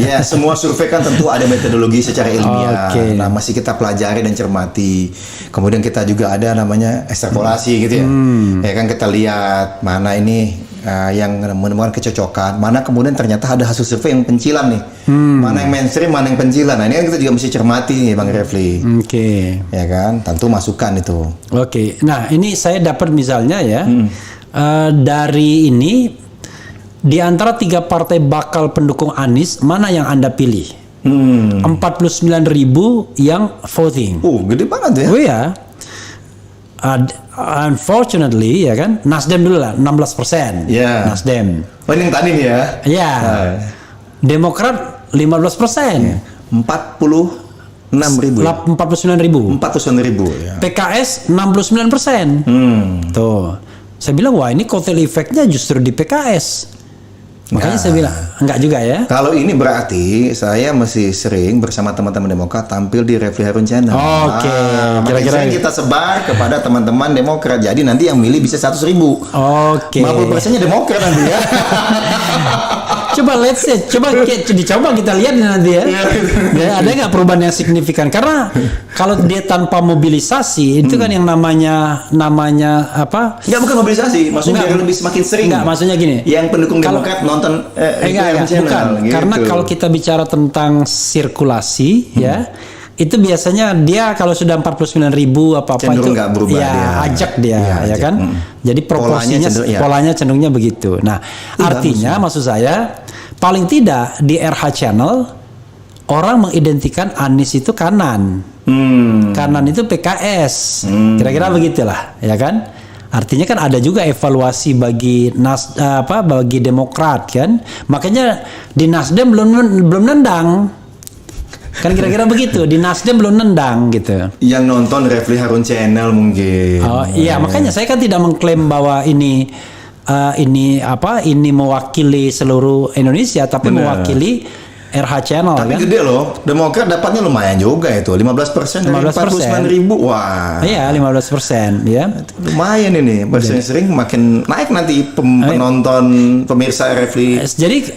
Ya semua survei kan tentu ada metodologi secara ilmiah. Nah masih kita pelajari dan cermati. Kemudian kita juga ada namanya ekstrapolasi gitu ya. Ya kan kita lihat mana ini yang menemukan kecocokan, mana kemudian ternyata ada hasil survei yang pencilan nih. Mana yang mainstream, mana yang pencilan. Nah ini kan kita juga mesti cermati nih Bang Refli. Ya kan, tentu masukan itu. Nah ini saya dapat misalnya ya. Dari ini di antara 3 partai bakal pendukung Anies, mana yang Anda pilih? 49.000 yang voting. Gede banget ya. Oh ya. Unfortunately ya kan, Nasdem dulu lah 16%. Nasdem. Oh ini yang tadi nih ya. Demokrat 15%. 49.000 ya. PKS 69%. Tuh. Saya bilang wah ini kotel efeknya justru di PKS. Makanya saya bilang enggak juga ya. Kalau ini berarti saya masih sering bersama teman-teman Demokrat tampil di Refli Harun Channel. Kira-kira kita sebar kepada teman-teman Demokrat. Jadi nanti yang milih bisa 100.000. 50%-nya Demokrat nanti ya. Coba dicoba kita lihat nanti ya. Ada nggak perubahan yang signifikan? Karena kalau dia tanpa mobilisasi itu kan yang namanya apa? Nggak, bukan mobilisasi, maksudnya biar lebih semakin sering. Nggak, maksudnya gini. Yang pendukung Demokrat nonton bukan. Gitu. Karena kalau kita bicara tentang sirkulasi ya, itu biasanya dia kalau sudah 49.000 apa-apa itu nggak berubah ajak dia ya kan. Jadi proporsinya polanya cenderungnya begitu. Nah, artinya maksud saya paling tidak di RH Channel orang mengidentikan Anies itu kanan. Kanan itu PKS. Kira-kira begitulah, ya kan? Artinya kan ada juga evaluasi bagi bagi Demokrat kan. Makanya di Nasdem belum nendang. Kan kira-kira begitu, di Nasdem belum nendang gitu. Yang nonton Refli Harun Channel mungkin. Oh iya, makanya saya kan tidak mengklaim bahwa ini mewakili seluruh Indonesia, tapi mewakili RH Channel. Tapi kan? gede loh, Demokrat dapatnya lumayan juga itu, 15% dari 49.000. Wah. Iya, 15% ya. Lumayan ini, sering makin naik nanti penonton pemirsa Refli. Jadi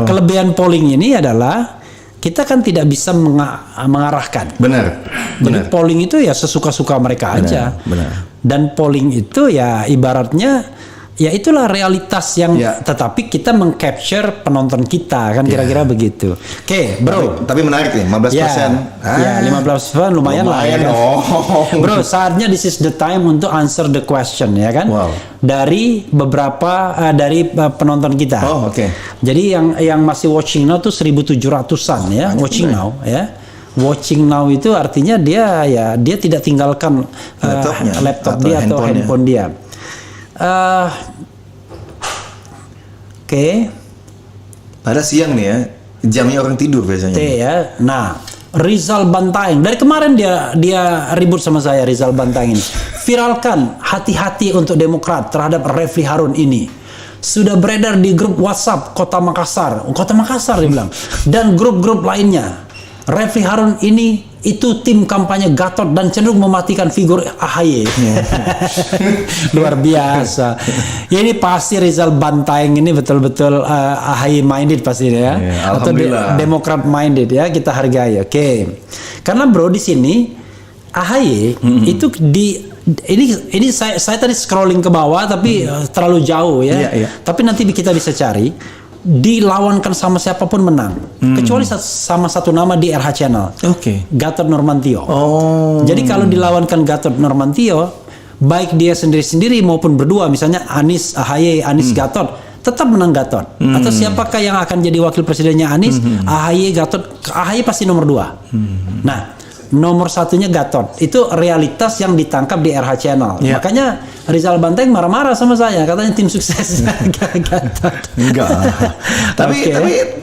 kelebihan polling ini adalah kita kan tidak bisa mengarahkan. Benar. Jadi polling itu ya sesuka-suka mereka aja. Benar. Dan polling itu ya ibaratnya ya itulah realitas yang tetapi kita mengcapture penonton kita kan kira-kira begitu. Oke, bro. Tapi menarik nih, 15%. Ya, 15% lumayan lah. Ya, kan? Bro, saatnya this is the time untuk answer the question ya kan. Wow. Dari beberapa dari penonton kita. Oh, oke. Jadi yang masih watching now tuh 1.700-an ya, watching now ya. Watching now itu artinya dia tidak tinggalkan laptop dia atau handphone dia. Oke. Pada siang nih ya, jamnya orang tidur biasanya. Ya. Nah, Rizal Bantaeng dari kemarin dia ribut sama saya, Rizal Bantaeng ini. Viralkan hati-hati untuk Demokrat terhadap Refli Harun ini. Sudah beredar di grup WhatsApp Kota Makassar dia bilang, dan grup-grup lainnya. Refli Harun ini itu tim kampanye Gatot dan cenderung mematikan figur AHY. Luar biasa. Ya ini pasti Rizal Bantaeng ini betul-betul AHY minded pasti ya. Atau Demokrat minded ya, kita hargai. Oke. Karena bro di sini AHY itu ini saya tadi scrolling ke bawah tapi terlalu jauh ya. Tapi nanti kita bisa cari. Dilawankan sama siapapun menang, kecuali sama satu nama di RH Channel. Gatot Nurmantio. Jadi kalau dilawankan Gatot Nurmantio, baik dia sendiri-sendiri maupun berdua, misalnya Anies AHY, Anies Gatot, tetap menang Gatot. Atau siapakah yang akan jadi wakil presidennya Anies? AHY, Gatot. AHY pasti nomor 2. Nah, nomor satunya Gatot. Itu realitas yang ditangkap di RH Channel. Makanya Rizal Bantaeng marah-marah sama saya, katanya tim sukses Gatot. Enggak. Tapi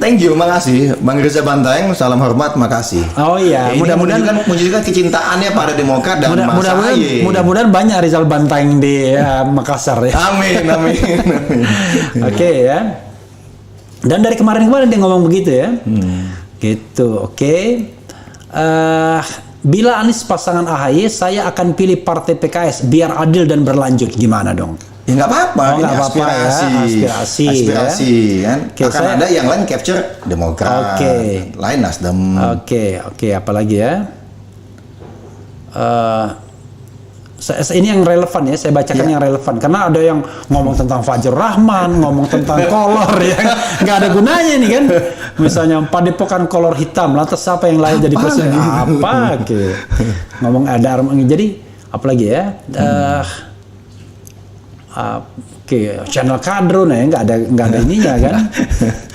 thank you, makasih Bang Rizal Bantaeng, salam hormat, makasih. Oh iya, mudah-mudahan menunjukkan kecintaannya pada Demokrat dan Mas AHY. Mudah-mudahan banyak Rizal Bantaeng di Makassar ya. Amin. Oke ya. Dan dari kemarin dia ngomong begitu ya. Gitu, oke. Bila Anies pasangan AHY, saya akan pilih partai PKS biar adil dan berlanjut. Gimana dong? Ya nggak apa-apa, ini aspirasi kan. Akan ada yang lain capture Demokrat, lain Nasdem. Oke, apalagi ya? Ini yang relevan ya, saya bacakan yang relevan karena ada yang ngomong tentang Fajrul Rahman, ngomong tentang kolor ya, nggak ada gunanya nih kan. Misalnya Padepokan kolor hitam, lantas siapa yang lain jadi presiden? Apa? Ngomong ada, jadi apalagi ya? Channel kadrun ya, nggak ada ininya kan,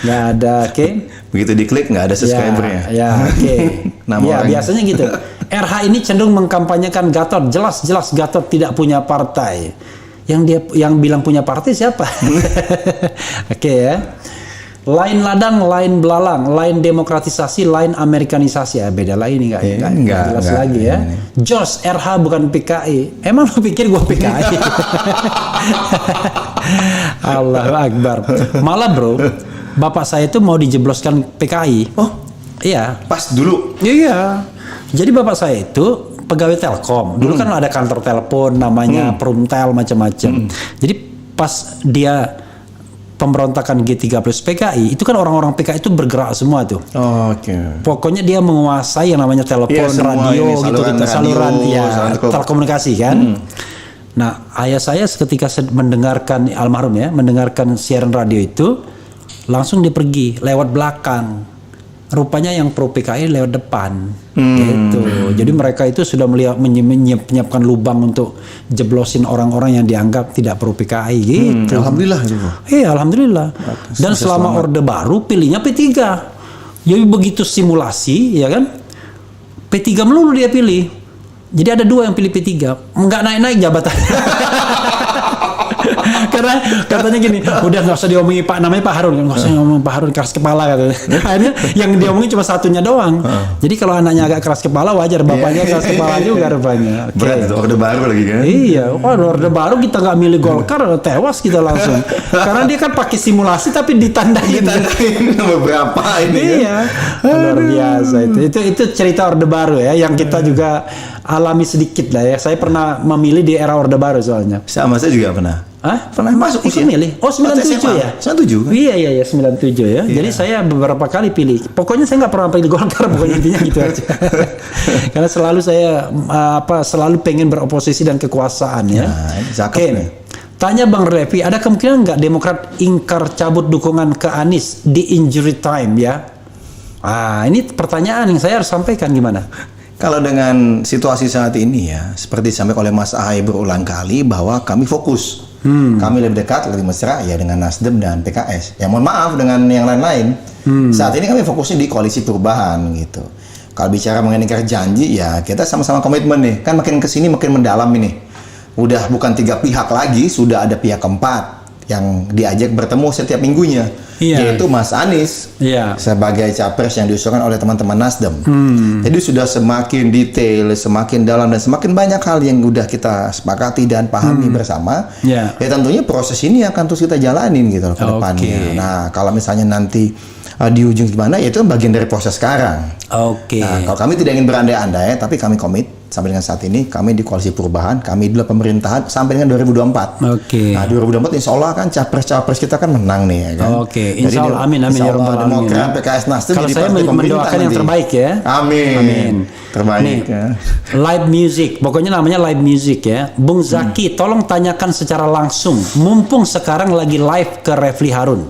nggak ada. Begitu diklik nggak ada subscribernya. Ya, biasanya gitu. RH ini cenderung mengkampanyekan Gatot, jelas-jelas Gatot tidak punya partai. Yang bilang punya partai siapa? Ya. Lain ladang, lain belalang, lain demokratisasi, lain Amerikanisasi. Ya, beda lah ini nggak jelas lagi ya. Jos RH bukan PKI. Emang lu pikir gua PKI? Allahu Akbar. Malah bro, bapak saya itu mau dijebloskan PKI. Iya. Pas dulu. Iya. Jadi bapak saya itu pegawai Telkom. Dulu kan ada kantor telepon namanya Perumtel macam-macam. Jadi pas dia pemberontakan G30 PKI, itu kan orang-orang PKI itu bergerak semua tuh. Pokoknya dia menguasai yang namanya telepon, radio gitu, saluran telekomunikasi kan. Nah, ayah saya ketika mendengarkan almarhum ya, mendengarkan siaran radio itu, langsung dia pergi lewat belakang. Rupanya yang pro PKI lewat depan, gitu. Jadi mereka itu sudah menyiapkan lubang untuk jeblosin orang-orang yang dianggap tidak pro PKI, gitu. Alhamdulillah. Iya, alhamdulillah. Dan selama Orde Baru pilihnya P3. Jadi begitu simulasi, ya kan, P3 melulu dia pilih. Jadi ada 2 yang pilih P3, nggak naik-naik jabatan. Karena katanya gini, udah nggak usah diomongi Pak, namanya Pak Harun, nggak usah ngomong Pak Harun keras kepala katanya. Akhirnya yang diomongin cuma satunya doang. Jadi kalau anaknya agak keras kepala wajar, bapaknya keras kepala juga rupanya. Okay. Berat itu orde baru lagi kan? Iya, orde baru kita nggak milih Golkar, tewas kita langsung. Karena dia kan pakai simulasi tapi ditandain beberapa ini. Iya, luar biasa itu cerita orde baru ya, yang kita juga alami sedikit lah ya. Saya pernah memilih di era orde baru soalnya. Sama saya juga pernah. Hah? Pernah masuk ikut milih? Oh 97 ya? 97 kan? Iya 97 ya. Jadi saya beberapa kali pilih. Pokoknya saya nggak pernah pilih Golkar, pokoknya intinya gitu aja. Karena selalu saya selalu pengen beroposisi dan kekuasaan ya. Oke. Tanya Bang Revi, ada kemungkinan nggak Demokrat ingkar cabut dukungan ke Anies di injury time ya? Ini pertanyaan yang saya harus sampaikan gimana? Kalau dengan situasi saat ini ya, seperti disampaikan oleh Mas Ahaye berulang kali bahwa kami fokus. Kami lebih dekat, lebih mesra ya dengan Nasdem dan PKS. Ya mohon maaf dengan yang lain-lain. Saat ini kami fokusnya di koalisi perubahan gitu. Kalau bicara mengenai ingkar janji ya kita sama-sama komitmen nih. Kan makin kesini makin mendalam ini. Udah bukan 3 pihak lagi, sudah ada pihak keempat yang diajak bertemu setiap minggunya, yaitu Mas Anies sebagai capres yang diusulkan oleh teman-teman Nasdem. Jadi sudah semakin detail, semakin dalam dan semakin banyak hal yang udah kita sepakati dan pahami bersama. Ya tentunya proses ini akan terus kita jalanin gitu loh ke depannya. Nah kalau misalnya nanti di ujung gimana, ya itu bagian dari proses sekarang. Nah, kalau kami tidak ingin berandai-andai, tapi kami komit sampai dengan saat ini kami di koalisi perubahan, kami dulu pemerintahan sampai dengan 2024. Nah 2024 insya Allah kan capres-capres kita kan menang nih ya kan. Insya Allah, amin ya rabbal alamin. Demokrat, PKS, Nasdem. Kalau saya mendoakan yang terbaik ya. Amin. Terbaik. Nih, ya. Live music, pokoknya namanya live music ya. Bung Zaki, tolong tanyakan secara langsung. Mumpung sekarang lagi live ke Refli Harun,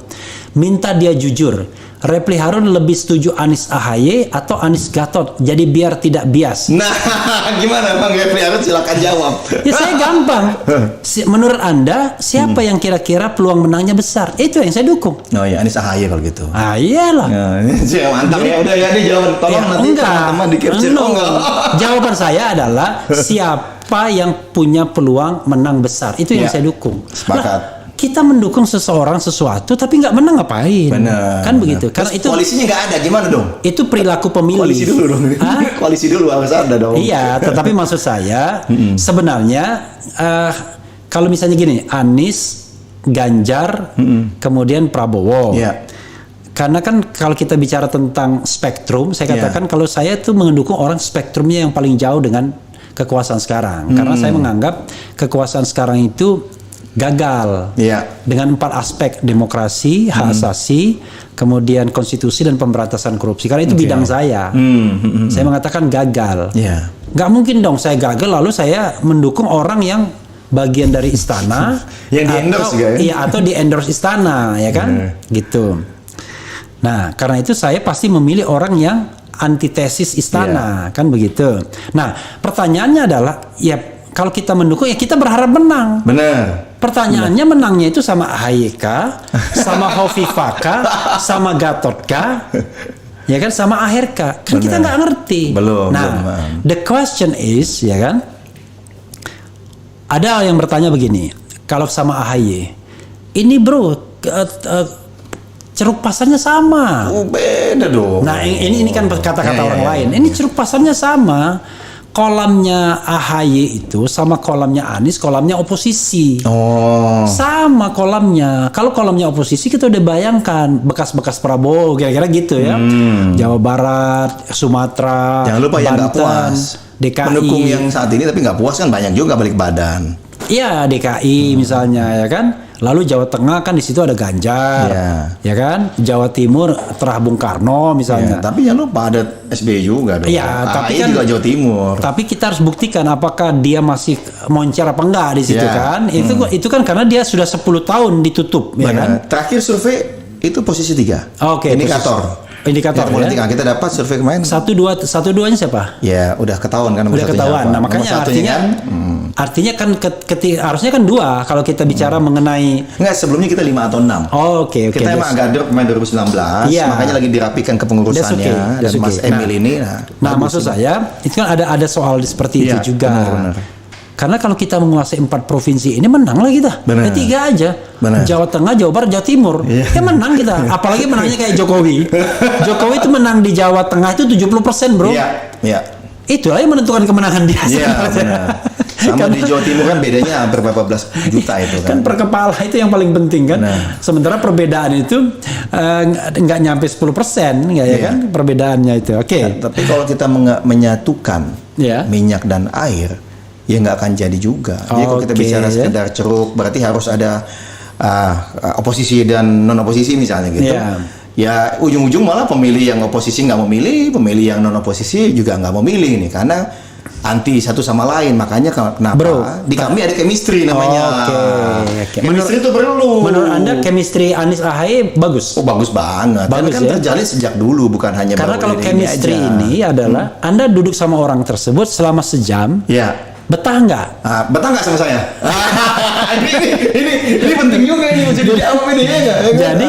minta dia jujur. Refli Harun lebih setuju Anies Ahaye atau Anies Gatot, jadi biar tidak bias. Nah, gimana Bang Refli Harun, silakan jawab. Ya saya gampang. Menurut Anda siapa yang kira-kira peluang menangnya besar? Itu yang saya dukung. Oh ya, Anies Ahaye kalau gitu. Iyalah. Ya, mantap ya. Udah ya, ini jawaban. Tolong nanti teman-teman di-capture. Jawaban saya adalah siapa yang punya peluang menang besar. Itu yang saya dukung. Sepakat. Kita mendukung sesuatu tapi nggak menang ngapain? Kan begitu. Karena itu koalisinya nggak ada, gimana dong? Itu perilaku pemilih. Koalisi dulu dong. Koalisi dulu harus ada dong. Iya, tetapi maksud saya sebenarnya kalau misalnya gini, Anies, Ganjar, kemudian Prabowo. Karena kan kalau kita bicara tentang spektrum, saya katakan kalau saya tuh mendukung orang spektrumnya yang paling jauh dengan kekuasaan sekarang. Karena saya menganggap kekuasaan sekarang itu gagal dengan 4 aspek: demokrasi, hak asasi, kemudian konstitusi dan pemberantasan korupsi. Karena itu bidang saya. Saya mengatakan gagal. Nggak mungkin dong saya gagal lalu saya mendukung orang yang bagian dari istana yang di-endorse juga ya? Atau di-endorse istana ya kan? Gitu. Nah, karena itu saya pasti memilih orang yang antitesis istana, kan begitu. Nah, pertanyaannya adalah kalau kita mendukung ya kita berharap menang. Benar. Pertanyaannya menangnya itu sama Ahaye kah, sama Hovifah kah, sama Gatot kah, ya kan, sama Aher kah? Kan kita nggak ngerti. Belum. The question is, ya kan, ada yang bertanya begini, kalau sama Ahaye, ini bro, ceruk pasarnya sama. Beda dong. Nah ini kan kata-kata orang lain. Ini ceruk pasarnya sama. Kolamnya Ahaye itu sama kolamnya Anies, kolamnya oposisi. Sama kolamnya. Kalau kolamnya oposisi kita udah bayangkan bekas-bekas Prabowo, kira-kira gitu ya. Jawa Barat, Sumatera, jangan lupa yang nggak puas, DKI. Pendukung yang saat ini tapi nggak puas kan banyak juga balik badan. Iya, DKI misalnya ya kan. Lalu Jawa Tengah kan di situ ada Ganjar, ya kan. Jawa Timur terah Bung Karno misalnya. Tapi jangan lupa ada SBY juga dong. Iya, tapi kan juga Jawa Timur. Tapi kita harus buktikan apakah dia masih moncer apa enggak di situ kan. Itu kan karena dia sudah 10 tahun ditutup, ya kan. Terakhir survei itu posisi 3. Indikator politik. Kita dapat survei kemarin. 1-2-nya siapa? Ya, udah ketahuan kan. Udah ketahuan. Nah, makanya artinya Artinya kan harusnya kan 2 kalau kita bicara mengenai. Enggak, sebelumnya kita 5 atau 6. Oke. Kita emang agak drop pemain 2019, makanya lagi dirapikan kepengurusannya dan Mas Emil ini. Nah maksud saya itu kan ada soal seperti itu juga. Benar. Karena kalau kita menguasai 4 provinsi ini menang lah kita. 3 aja. Benar. Jawa Tengah, Jawa Barat, Jawa Timur. Ya menang kita. Apalagi menangnya kayak Jokowi. Jokowi itu menang di Jawa Tengah itu 70%, bro. Iya. Itulah yang menentukan kemenangan dia. Iya, benar. Sama di Jawa Timur kan bedanya hampir berapa belas juta itu kan. Per kepala itu yang paling penting kan. Sementara perbedaan itu nggak nyampe 10%, ya kan perbedaannya itu. Oke. Tapi kalau kita menyatukan minyak dan air, ya nggak akan jadi juga. Jadi kalau kita bicara sekedar ceruk, berarti harus ada oposisi dan non oposisi misalnya gitu. Ya ujung-ujung malah pemilih yang oposisi nggak mau milih, pemilih yang non oposisi juga nggak mau milih nih karena anti satu sama lain. Makanya kenapa di kami ada chemistry namanya. Chemistry itu perlu. Menurut Anda chemistry Anies AHY bagus? Oh bagus banget. Bagus kan terjalin sejak dulu, bukan hanya karena kalau chemistry ini adalah Anda duduk sama orang tersebut selama sejam. Betah nggak? Betah nggak sama saya? ini penting juga ini mesti dijawab ini ya nggak? Jadi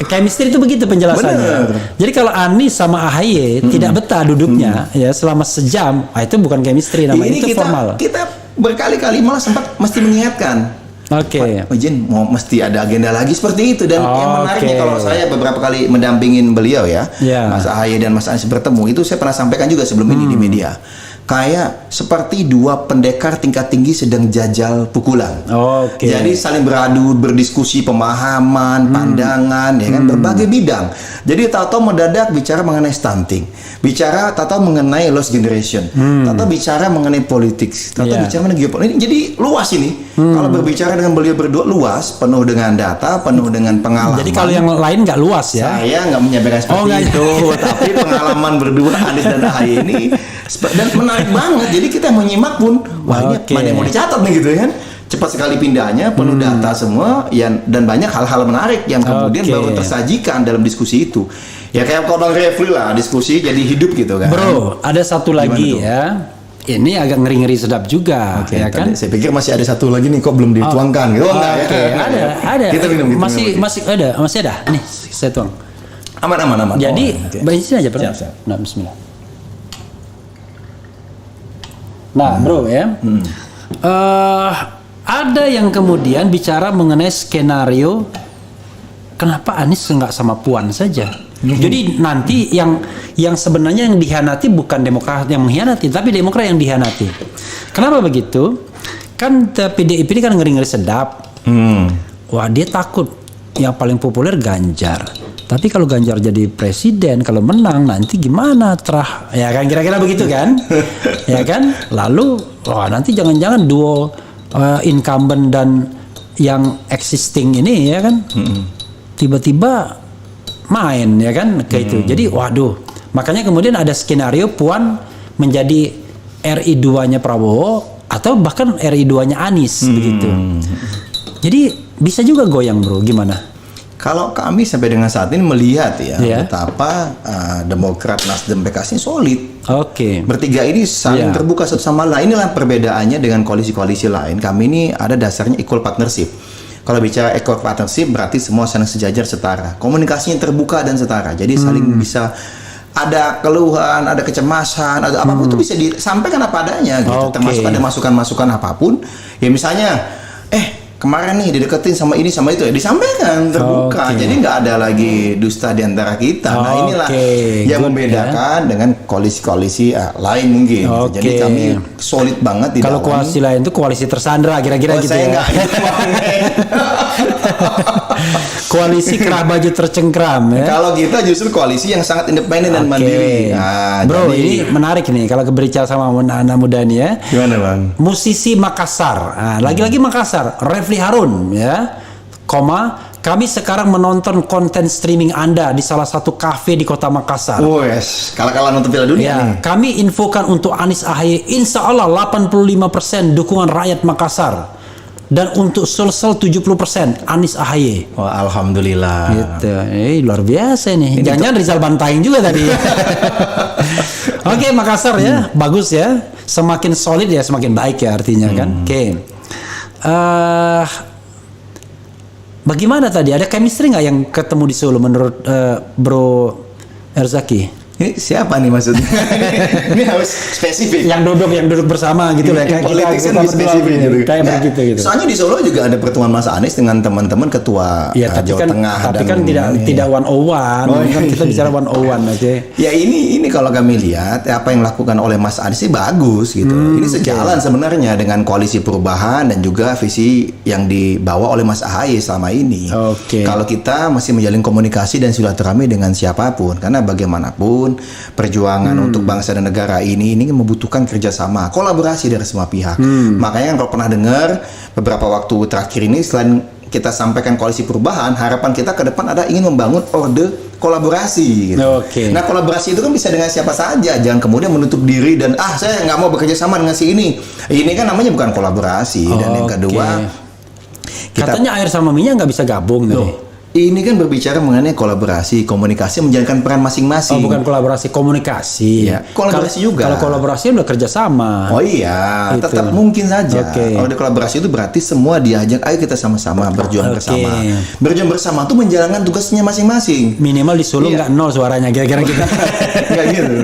chemistry itu begitu penjelasannya. Jadi kalau Anies sama AHY tidak betah duduknya ya selama sejam, itu bukan chemistry namanya, itu formal. Kita berkali-kali malah sempat mesti mengingatkan. Pak Jen, mesti ada agenda lagi seperti itu dan yang menariknya kalau saya beberapa kali mendampingin beliau Mas AHY dan Mas Anies bertemu itu saya pernah sampaikan juga sebelum ini di media. Kayak seperti 2 pendekar tingkat tinggi sedang jajal pukulan. Jadi saling beradu, berdiskusi pemahaman, pandangan, ya kan berbagai bidang. Jadi tahu-tahu mendadak bicara mengenai stunting, bicara tahu-tahu mengenai lost generation, tahu-tahu bicara mengenai politik, tahu-tahu bicara mengenai geopolitik. Jadi luas ini. Kalau berbicara dengan beliau berdua luas, penuh dengan data, penuh dengan pengalaman. Jadi kalau yang lain nggak luas ya? Saya nggak menyampaikan seperti itu, tapi pengalaman berdua Anies dan AHY ini dan menarik banget. Jadi kita menyimak pun, wah ini mana yang mau dicatat nih gitu kan? Cepat sekali pindahnya, penuh data semua, dan banyak hal-hal menarik yang kemudian baru tersajikan dalam diskusi itu. Ya kayak Kodong Refli lah, diskusi jadi hidup gitu kan. Bro, ada satu lagi ya. Ini agak ngeri-ngeri sedap juga, ya kan? Saya pikir masih ada satu lagi nih, kok belum dituangkan gitu. Ada. Kita minum. Masih ada. Nih, saya tuang. Aman. Jadi, bensin aja, Bro. Nah, bismillah. Nah, Bro ya. Ada yang kemudian bicara mengenai skenario kenapa Anies nggak sama Puan saja. Jadi nanti yang sebenarnya yang dihianati bukan Demokrat yang mengkhianati, tapi Demokrat yang dihianati. Kenapa begitu? Kan PDIP ini kan ngeri-ngeri sedap. Wah, dia takut yang paling populer Ganjar. Tapi kalau Ganjar jadi presiden, kalau menang nanti gimana? Ya kan kira-kira begitu kan? Ya kan? Lalu nanti jangan-jangan duo incumbent dan yang existing ini ya kan? Tiba-tiba main ya kan kayak itu. Jadi waduh, makanya kemudian ada skenario Puan menjadi RI 2-nya Prabowo atau bahkan RI 2-nya Anies begitu. Jadi bisa juga goyang, Bro. Gimana? Kalau kami sampai dengan saat ini melihat betapa Demokrat, Nasdem, PKS ini solid. Bertiga ini saling terbuka satu sama lain. Inilah perbedaannya dengan koalisi-koalisi lain. Kami ini ada dasarnya equal partnership. Kalau bicara equal partnership berarti semua saling sejajar setara. Komunikasinya terbuka dan setara. Jadi saling bisa ada keluhan, ada kecemasan, ada apapun itu bisa disampaikan apa adanya gitu. Termasuk ada masukan-masukan apapun. Ya misalnya kemarin nih dideketin sama ini sama itu ya disampaikan terbuka. Jadi nggak ada lagi dusta di antara kita. Nah inilah yang membedakan dengan koalisi-koalisi lain mungkin. Jadi kami solid banget di kalau koalisi lain itu koalisi tersandra kira-kira gitu ya. Koalisi kerah baju tercengkram ya. Kalau kita justru koalisi yang sangat independen dan mandiri. Bro, ini menarik nih kalau berbicara sama anak muda nih ya. Gimana, Bang? Musisi Makassar. Lagi-lagi Makassar, Refli Harun ya. Kami sekarang menonton konten streaming Anda di salah satu kafe di kota Makassar. Kalah-kalah nonton Piala Dunia nih. Kami infokan untuk Anies AHY, insya Allah 85% dukungan rakyat Makassar. Dan untuk Sulsel 70% Anies AHY. Wah, alhamdulillah. Gitu. Luar biasa nih. Jangan-jangan Rizal Bantaing juga tadi. Oke, Makassar ya, bagus ya. Semakin solid ya, semakin baik ya artinya kan. Oke. Bagaimana tadi? Ada chemistry nggak yang ketemu di Solo menurut Bro Erzaki? Ini siapa nih maksudnya? Ini harus spesifik. Yang duduk bersama gitu lah. Kayak politik kan spesifik gitu. Kayak begitu gitu. Soalnya di Solo juga ada pertemuan Mas Anies dengan teman-teman ketua Jawa Tengah. Tapi kan tidak 101. Kan kita bicara 101 aja. Ya ini kalau kami lihat apa yang dilakukan oleh Mas Anies sih bagus gitu. Ini sejalan sebenarnya dengan koalisi perubahan dan juga visi yang dibawa oleh Mas AHY selama ini. Kalau kita masih menjalin komunikasi dan silaturahmi dengan siapapun, karena bagaimanapun perjuangan untuk bangsa dan negara ini membutuhkan kerjasama, kolaborasi dari semua pihak. Makanya kalau pernah dengar beberapa waktu terakhir ini, selain kita sampaikan koalisi perubahan, harapan kita ke depan ada ingin membangun orde kolaborasi gitu. Nah, kolaborasi itu kan bisa dengan siapa saja, jangan kemudian menutup diri dan saya nggak mau bekerja sama dengan si ini. Ini kan namanya bukan kolaborasi. Dan yang kedua, katanya air sama minyak nggak bisa gabung nih. Ini kan berbicara mengenai kolaborasi, komunikasi, menjalankan peran masing-masing. Bukan kolaborasi, komunikasi. Ya, kolaborasi juga. Kalau kolaborasi udah kerjasama. Oh iya, gitu. Tetap mungkin saja. Kalau di kolaborasi itu berarti semua diajak, ayo kita sama-sama berjuang bersama. Berjuang bersama itu menjalankan tugasnya masing-masing. Minimal di Solo nggak nol suaranya, kira-kira kita. Nggak gitu.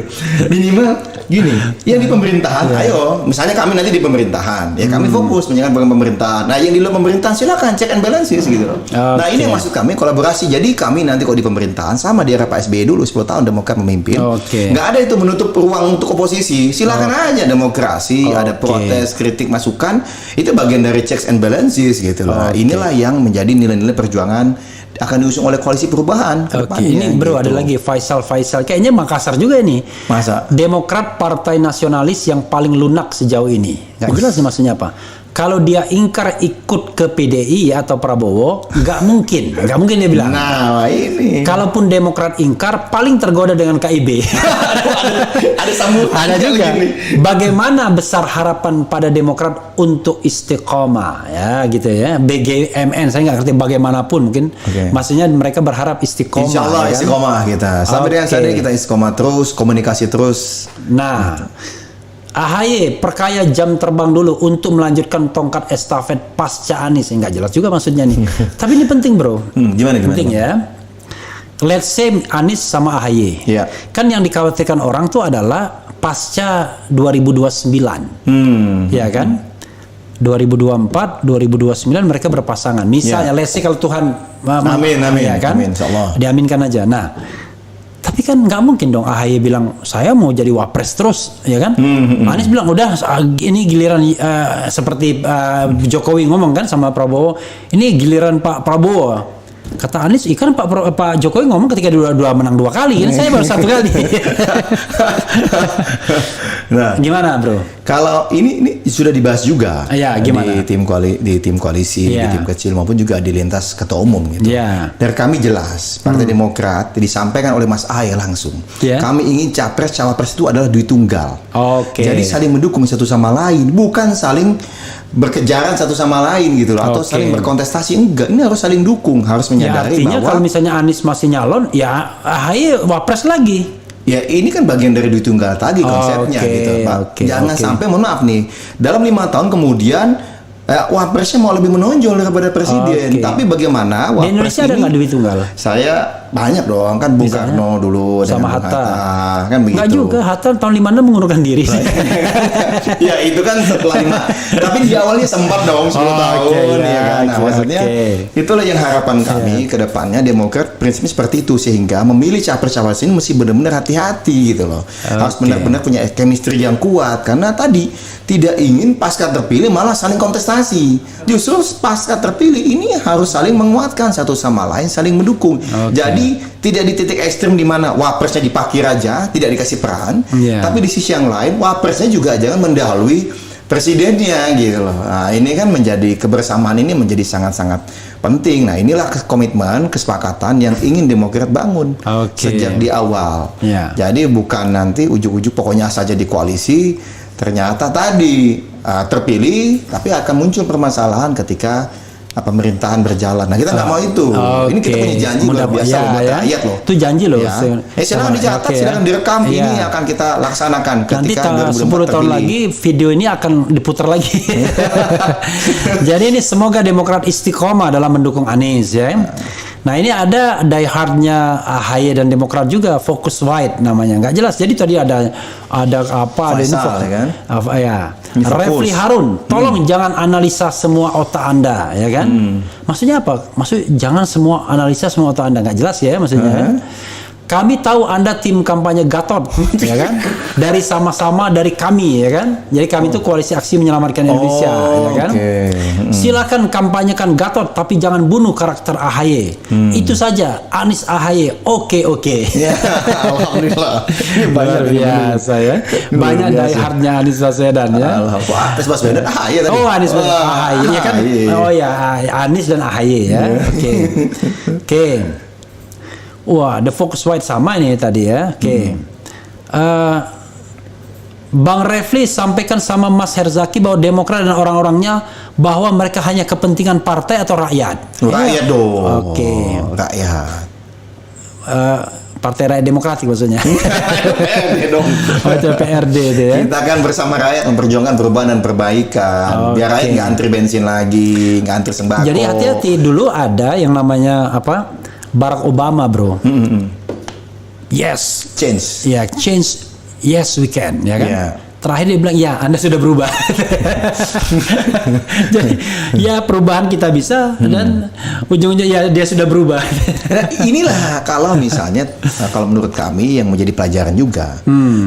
Minimal gini, yang di pemerintahan, ayo. Misalnya kami nanti di pemerintahan, ya kami fokus menjalankan pemerintahan. Nah, yang di luar pemerintahan silakan check and balances gitu loh. Nah, ini yang maksud kami kolaborasi. Jadi kami nanti kalau di pemerintahan sama di era Pak SBY dulu 10 tahun Demokrat memimpin. Nggak ada itu menutup ruang untuk oposisi. Silakan aja demokrasi, ada protes, kritik, masukan. Itu bagian dari checks and balances gitu loh. Nah, inilah yang menjadi nilai-nilai perjuangan akan diusung oleh koalisi perubahan ke depannya. Ini bro gitu. ada lagi Faisal. Kayaknya Makassar juga nih. Masa? Demokrat partai nasionalis yang paling lunak sejauh ini. Nggak jelas nih maksudnya apa. Kalau dia ingkar ikut ke PDI atau Prabowo, nggak mungkin dia bilang. Nah ini. Kalaupun Demokrat ingkar, paling tergoda dengan KIB. ada sambungan. Ada juga. Bagaimana besar harapan pada Demokrat untuk istiqomah, ya gitu ya. BGMN, saya nggak ngerti bagaimanapun mungkin. Maksudnya mereka berharap istiqomah. Insya Allah ya kan? istiqomah kita. Sampai dengan saat ini kita istiqomah terus, komunikasi terus. Nah. AHY perkaya jam terbang dulu untuk melanjutkan tongkat estafet pasca Anies. Nggak jelas juga maksudnya nih. Tapi ini penting bro. Gimana? Penting ya. Let's say Anies sama AHY. Kan yang dikhawatirkan orang tuh adalah pasca 2029. Ya kan? 2024, 2029 mereka berpasangan. Misalnya let's say kalau Tuhan amin, ya kan? Amin, insyaallah. Diaminkan aja. Nah, tapi kan nggak mungkin dong AHY bilang saya mau jadi wapres terus, ya kan? Anies bilang udah ini giliran seperti Jokowi ngomong kan sama Prabowo, ini giliran Pak Prabowo. Kata Anies, ikan Pak Jokowi ngomong ketika dua menang 2 kali, kan saya baru 1 kali. Nah, gimana bro? Kalau ini sudah dibahas juga gimana? di tim koalisi, di tim kecil maupun juga di lintas ketua umum gitu. Dari kami jelas, Partai Demokrat disampaikan oleh Mas AHY langsung. Kami ingin capres cawapres itu adalah duit tunggal. Jadi saling mendukung satu sama lain, bukan saling berkejaran satu sama lain gitu loh, atau saling berkontestasi. Enggak, ini harus saling dukung, harus menyadari artinya bahwa kalau misalnya Anies masih nyalon, ya AHY wapres lagi. Ya ini kan bagian dari duit tunggal tadi konsepnya gitu, Pak. Jangan sampai, mohon maaf nih, dalam 5 tahun kemudian wapresnya mau lebih menonjol daripada presiden. Tapi bagaimana wapres di Indonesia ada nggak duit tunggal? Saya banyak dong, kan Bung Karno dulu sama Hatta. Kan begitu. Nggak juga, Hatta tahun 56 mengundurkan diri. Ya itu kan setelah 5. Tapi di awalnya sempat dong 10 tahun ya kan. Nah, maksudnya itulah yang harapan kami ke depannya Demokrat prinsipnya seperti itu, sehingga memilih capres-cawapres ini mesti benar-benar hati-hati gitu loh. Harus benar-benar punya chemistry yang kuat, karena tadi tidak ingin pasca terpilih malah saling kontestasi. Justru pasca terpilih ini harus saling menguatkan satu sama lain, saling mendukung. Jadi tidak di titik ekstrim di mana wapresnya dipakir aja, tidak dikasih peran, tapi di sisi yang lain wapresnya juga jangan mendahului presidennya gitu loh. Nah, ini kan menjadi kebersamaan ini menjadi sangat-sangat penting. Nah, inilah komitmen, kesepakatan yang ingin Demokrat bangun sejak di awal. Jadi bukan nanti ujuk-ujuk pokoknya saja di koalisi, ternyata tadi terpilih, tapi akan muncul permasalahan ketika pemerintahan berjalan. Nah, kita nggak mau itu. Ini kita punya janji luar biasa buat rakyat loh. Itu janji loh. Ya. Silakan dicatat, silakan direkam. Ini akan kita laksanakan ketika nanti 10 tahun lagi video ini akan diputar lagi. Jadi ini semoga Demokrat istiqomah dalam mendukung Anies ya. Nah ini ada diehardnya AHY dan Demokrat juga, Focus White namanya, nggak jelas. Jadi tadi ada apa? Faisal, ada info, ya. Refli Harun, tolong jangan analisa semua otak Anda, ya kan? Maksudnya apa? Maksud jangan semua analisa semua otak Anda, nggak jelas ya maksudnya. Kami tahu Anda tim kampanye Gatot, ya kan? Dari sama-sama dari kami, ya kan? Jadi kami itu koalisi aksi menyelamatkan Indonesia, ya kan? Silakan kampanyekan Gatot, tapi jangan bunuh karakter AHY. Itu saja. Anies AHY, oke. Ya, alhamdulillah. Luar biasa ya. Banyak diehardnya Anies Baswedan ya. Anies Baswedan AHY tadi. Oh, Anies Baswedan AHY, ya kan? Oh ya, Anies dan AHY ya. Oke. Wah, the Focus White sama ini tadi ya. Oke. Bang Refli sampaikan sama Mas Herzaki bahwa Demokrat dan orang-orangnya bahwa mereka hanya kepentingan partai atau rakyat. Rakyat dong. Oke. Rakyat. Partai Rakyat Demokratik maksudnya. PRD dong. Itu PRD itu ya. Kita kan bersama rakyat memperjuangkan perubahan dan perbaikan. Biar rakyat nggak antri bensin lagi, nggak antri sembako. Jadi hati-hati, dulu ada yang namanya apa? Barack Obama, bro. Yes. Change. Ya, change. Yes, we can. Ya kan? Yeah. Terakhir dia bilang, ya Anda sudah berubah. Jadi, ya perubahan kita bisa dan ujung-ujungnya ya dia sudah berubah. Nah, inilah kalau misalnya, kalau menurut kami yang menjadi pelajaran juga,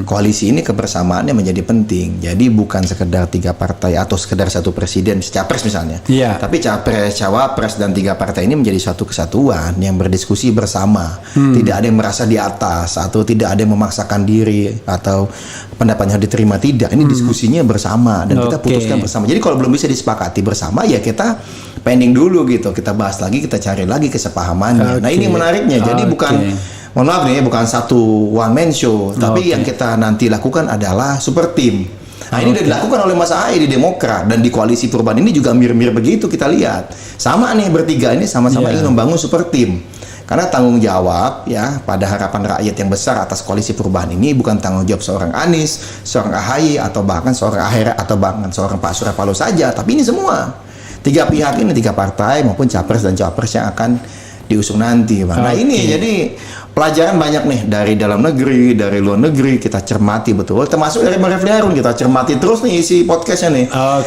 koalisi ini kebersamaannya menjadi penting. Jadi bukan sekedar 3 partai atau sekedar 1 presiden, capres misalnya. Yeah. Tapi capres, cawapres dan 3 partai ini menjadi suatu kesatuan yang berdiskusi bersama. Tidak ada yang merasa di atas atau tidak ada yang memaksakan diri atau pendapatnya diterima. Tidak, ini diskusinya bersama dan kita putuskan bersama. Jadi kalau belum bisa disepakati bersama, ya kita pending dulu gitu. Kita bahas lagi, kita cari lagi kesepahamannya. Nah ini menariknya. Jadi bukan, mohon maaf nih, bukan satu one man show, tapi yang kita nanti lakukan adalah super team. Nah ini udah dilakukan oleh Mas AHY di Demokrat dan di koalisi perubahan ini juga mirip-mirip begitu kita lihat. Sama nih bertiga ini sama-sama ingin membangun super team. Karena tanggung jawab ya pada harapan rakyat yang besar atas koalisi perubahan ini bukan tanggung jawab seorang Anies, seorang AHY atau bahkan seorang AHR atau bahkan seorang Pak Surya Paloh saja, tapi ini semua 3 pihak ini, 3 partai maupun capres dan cawapres yang akan diusung nanti, Bang. Nah ini jadi pelajaran banyak nih dari dalam negeri, dari luar negeri kita cermati betul. Termasuk dari Bang Refli Harun kita cermati terus nih isi podcastnya nih.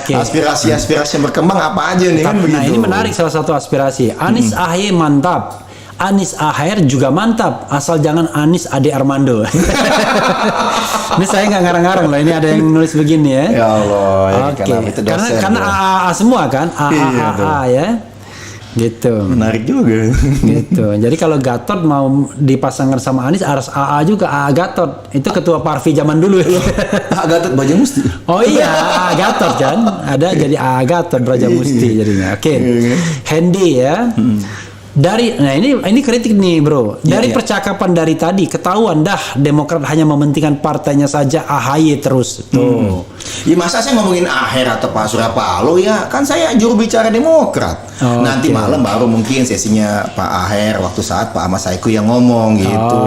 Aspirasi-aspirasi yang berkembang apa aja nih kan begitu. Nah ini menarik salah satu aspirasi. Anies AHY mantap. Anies AHR juga mantap, asal jangan Anies Ade Armando. Ini saya nggak ngarang-ngarang loh, ini ada yang nulis begini ya. Ya Allah, ya karena AAA semua kan, AAA ya. Gitu. Menarik juga. Gitu. Jadi kalau Gatot mau dipasangkan sama Anies harus AA juga, AA Gatot. Itu ketua Parvi zaman dulu. AA Gatot Brajamusti. Oh iya, AA Gatot kan. Ada jadi AA Gatot Brajamusti jadinya. Oke. Hendy ya. Nah ini kritik nih bro. Dari percakapan dari tadi ketahuan dah Demokrat hanya mementingkan partainya saja, AHY terus tuh. Ya masa saya ngomongin AHR atau Pak Surya Paloh ya, kan saya juru bicara Demokrat. Nanti malam baru mungkin sesinya Pak AHR waktu saat Pak Ahmad Saiku yang ngomong gitu.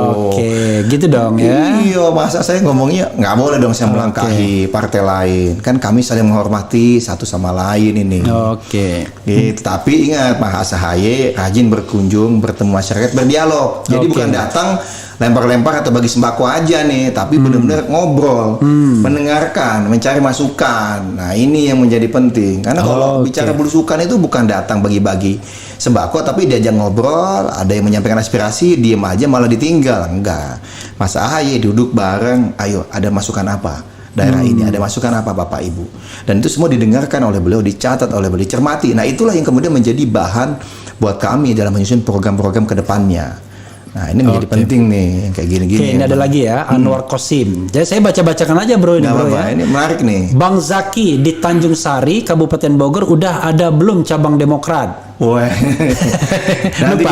Gitu dong ya. Iya, masa saya ngomongnya nggak boleh dong saya melangkahi partai lain. Kan kami saling menghormati satu sama lain ini. Gitu. Tapi ingat Pak AHY rajin berkunjung, bertemu masyarakat, berdialog. Jadi bukan datang lempar-lempar atau bagi sembako aja nih, tapi benar-benar ngobrol, mendengarkan, mencari masukan. Nah ini yang menjadi penting. Karena kalau bicara belusukan itu bukan datang bagi-bagi sembako, tapi diajak ngobrol, ada yang menyampaikan aspirasi, diem aja malah ditinggal. Enggak. Mas AHY duduk bareng, ayo ada masukan apa? Daerah ini ada masukan apa Bapak Ibu, dan itu semua didengarkan oleh beliau, dicatat oleh beliau, dicermati. Nah itulah yang kemudian menjadi bahan buat kami dalam menyusun program-program ke depannya. Nah ini menjadi penting nih yang kayak gini-gini. Ini ada lagi ya, Anwar Kosim. Jadi saya baca-bacakan aja bro ini bro ya. Ini menarik nih. Bang Zaki di Tanjung Sari, Kabupaten Bogor udah ada belum cabang Demokrat? Wah. Nanti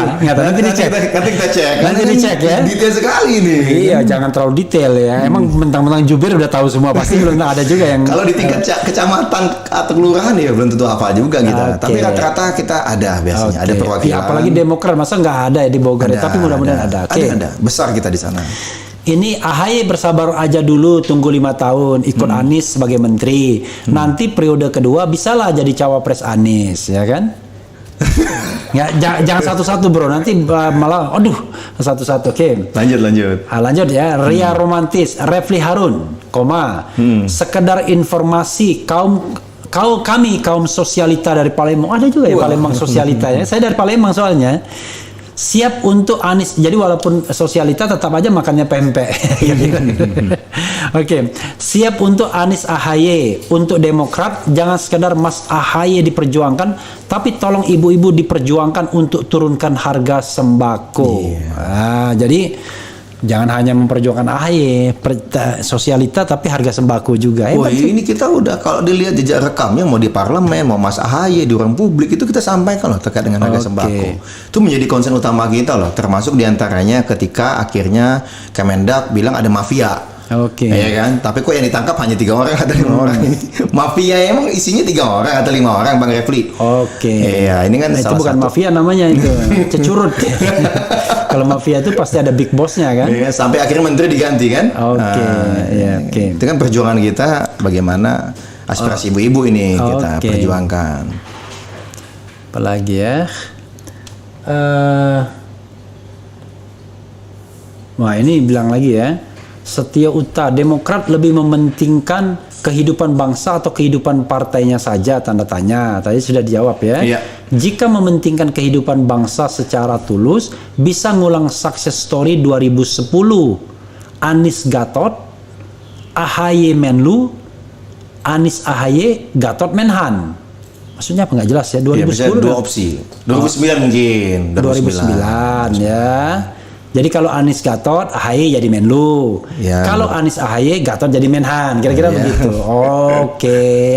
dicek. Nanti kita cek. Nanti dicek ya. Detail sekali nih. Iya, jangan terlalu detail ya. Emang mentang-mentang jubir udah tahu semua, pasti belum ada juga yang. Kalau di tingkat kecamatan atau kelurahan ya belum tentu apa juga kita. Tapi rata-rata kita ada biasanya, ada perwakilan. Ya, apalagi Demokrat, masa nggak ada ya di Bogor? Tapi mudah-mudahan ada. Ada. Besar kita di sana. Ini AHY bersabar aja dulu, tunggu 5 tahun, ikut Anies sebagai menteri. Nanti periode kedua bisalah jadi cawapres Anies, ya kan? Ya, jangan satu-satu bro, nanti malah, aduh, satu-satu. Oke. Lanjut ya. Ria romantis, Refli Harun, sekedar informasi kami kaum sosialita dari Palembang, ada juga ya Palembang sosialita ya. Saya dari Palembang soalnya. Siap untuk Anies, jadi walaupun sosialita tetap aja makannya pempek. Oke. Siap untuk Anies AHY. Untuk Demokrat jangan sekedar Mas AHY diperjuangkan, tapi tolong ibu-ibu diperjuangkan untuk turunkan harga sembako. Jadi jangan hanya memperjuangkan AHY sosialita, tapi harga sembako juga. Wah, ini kita udah, kalau dilihat jejak rekamnya, mau di parlemen, mau Mas AHY, di ruang publik, itu kita sampaikan loh terkait dengan harga sembako. Itu menjadi concern utama kita loh, termasuk diantaranya ketika akhirnya Kemendak bilang ada mafia. Ya kan? Tapi kok yang ditangkap hanya 3 orang atau 5 orang ini? Mafia emang isinya 3 orang atau 5 orang, Bang Refli? Iya, ini kan itu bukan mafia namanya, itu cecurut. Kalau mafia itu pasti ada big bossnya kan? Iya, sampai akhirnya menteri diganti kan? Itu kan perjuangan kita, bagaimana aspirasi ibu-ibu ini kita perjuangkan. Apalagi ya? Wah, ini bilang lagi ya. Setia Uta, Demokrat lebih mementingkan kehidupan bangsa atau kehidupan partainya saja, tanda tanya. Tadi sudah dijawab ya. Jika mementingkan kehidupan bangsa secara tulus, bisa ngulang success story 2010. Anies Gatot, AHY Menlu, Anies AHY, Gatot Menhan. Maksudnya apa, nggak jelas ya? 2010 dua opsi. 2009 mungkin. 2009 ya. Jadi kalau Anies Gatot, AHY jadi Menlu. Kalau Anies AHY, Gatot jadi Menhan. Kira-kira begitu.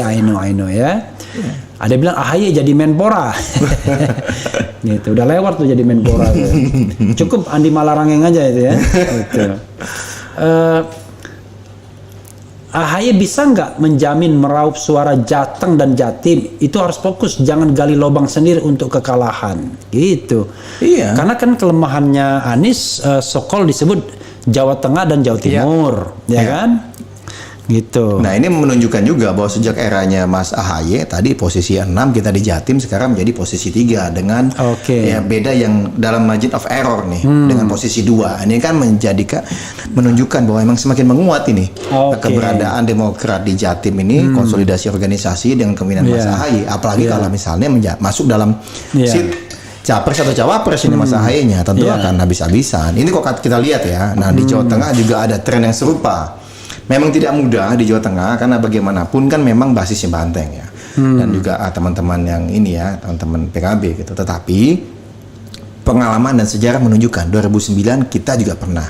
I know ya. Ada yang bilang AHY jadi Menpora. Gitu. Udah lewat tuh jadi Menpora. Cukup Andi Malarangeng aja itu ya. Gitu. AHY bisa nggak menjamin meraup suara Jateng dan Jatim? Itu harus fokus, jangan gali lubang sendiri untuk kekalahan. Gitu. Karena kan kelemahannya Anies, Sokol disebut Jawa Tengah dan Jawa Timur, ya kan? Gitu. Nah, ini menunjukkan juga bahwa sejak eranya Mas AHY tadi posisi 6, kita di Jatim sekarang menjadi posisi 3 dengan ya beda yang dalam margin of error nih dengan posisi 2. Ini kan menunjukkan bahwa memang semakin menguat ini keberadaan Demokrat di Jatim ini, konsolidasi organisasi dengan kepemimpinan Mas AHY. Apalagi kalau misalnya masuk dalam seat capres atau cawapres ini Mas AHY-nya, tentu akan habis-habisan. Ini kok kita lihat ya. Nah, di Jawa Tengah juga ada tren yang serupa. Memang tidak mudah di Jawa Tengah karena bagaimanapun kan memang basisnya Banteng ya. Dan juga teman-teman yang ini ya, teman-teman PKB gitu. Tetapi pengalaman dan sejarah menunjukkan 2009 kita juga pernah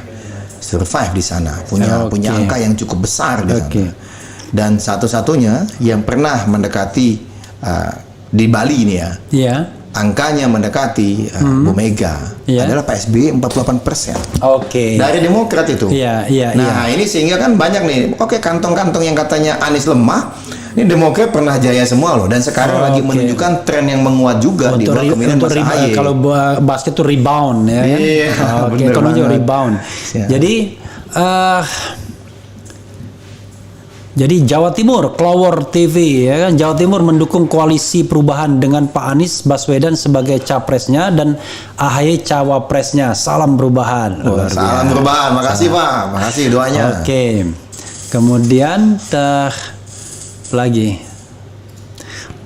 survive di sana, punya angka yang cukup besar di sana. Dan satu-satunya yang pernah mendekati di Bali ini ya. Angkanya mendekati Bu Mega adalah Pak SBY 48%. Dari Demokrat itu. Nah, ini sehingga kan banyak nih. Kantong-kantong yang katanya Anies lemah, ini Demokrat pernah jaya semua loh. Dan sekarang lagi menunjukkan tren yang menguat juga di bawah kepemimpinan Mas AHY. Kalau basket itu rebound ya kan. Ekonomi rebound. Jadi Jawa Timur, Clover TV ya kan, Jawa Timur mendukung koalisi perubahan dengan Pak Anies Baswedan sebagai capresnya dan AHY cawapresnya. Salam perubahan. Salam perubahan, makasih Pak, makasih doanya. Kemudian lagi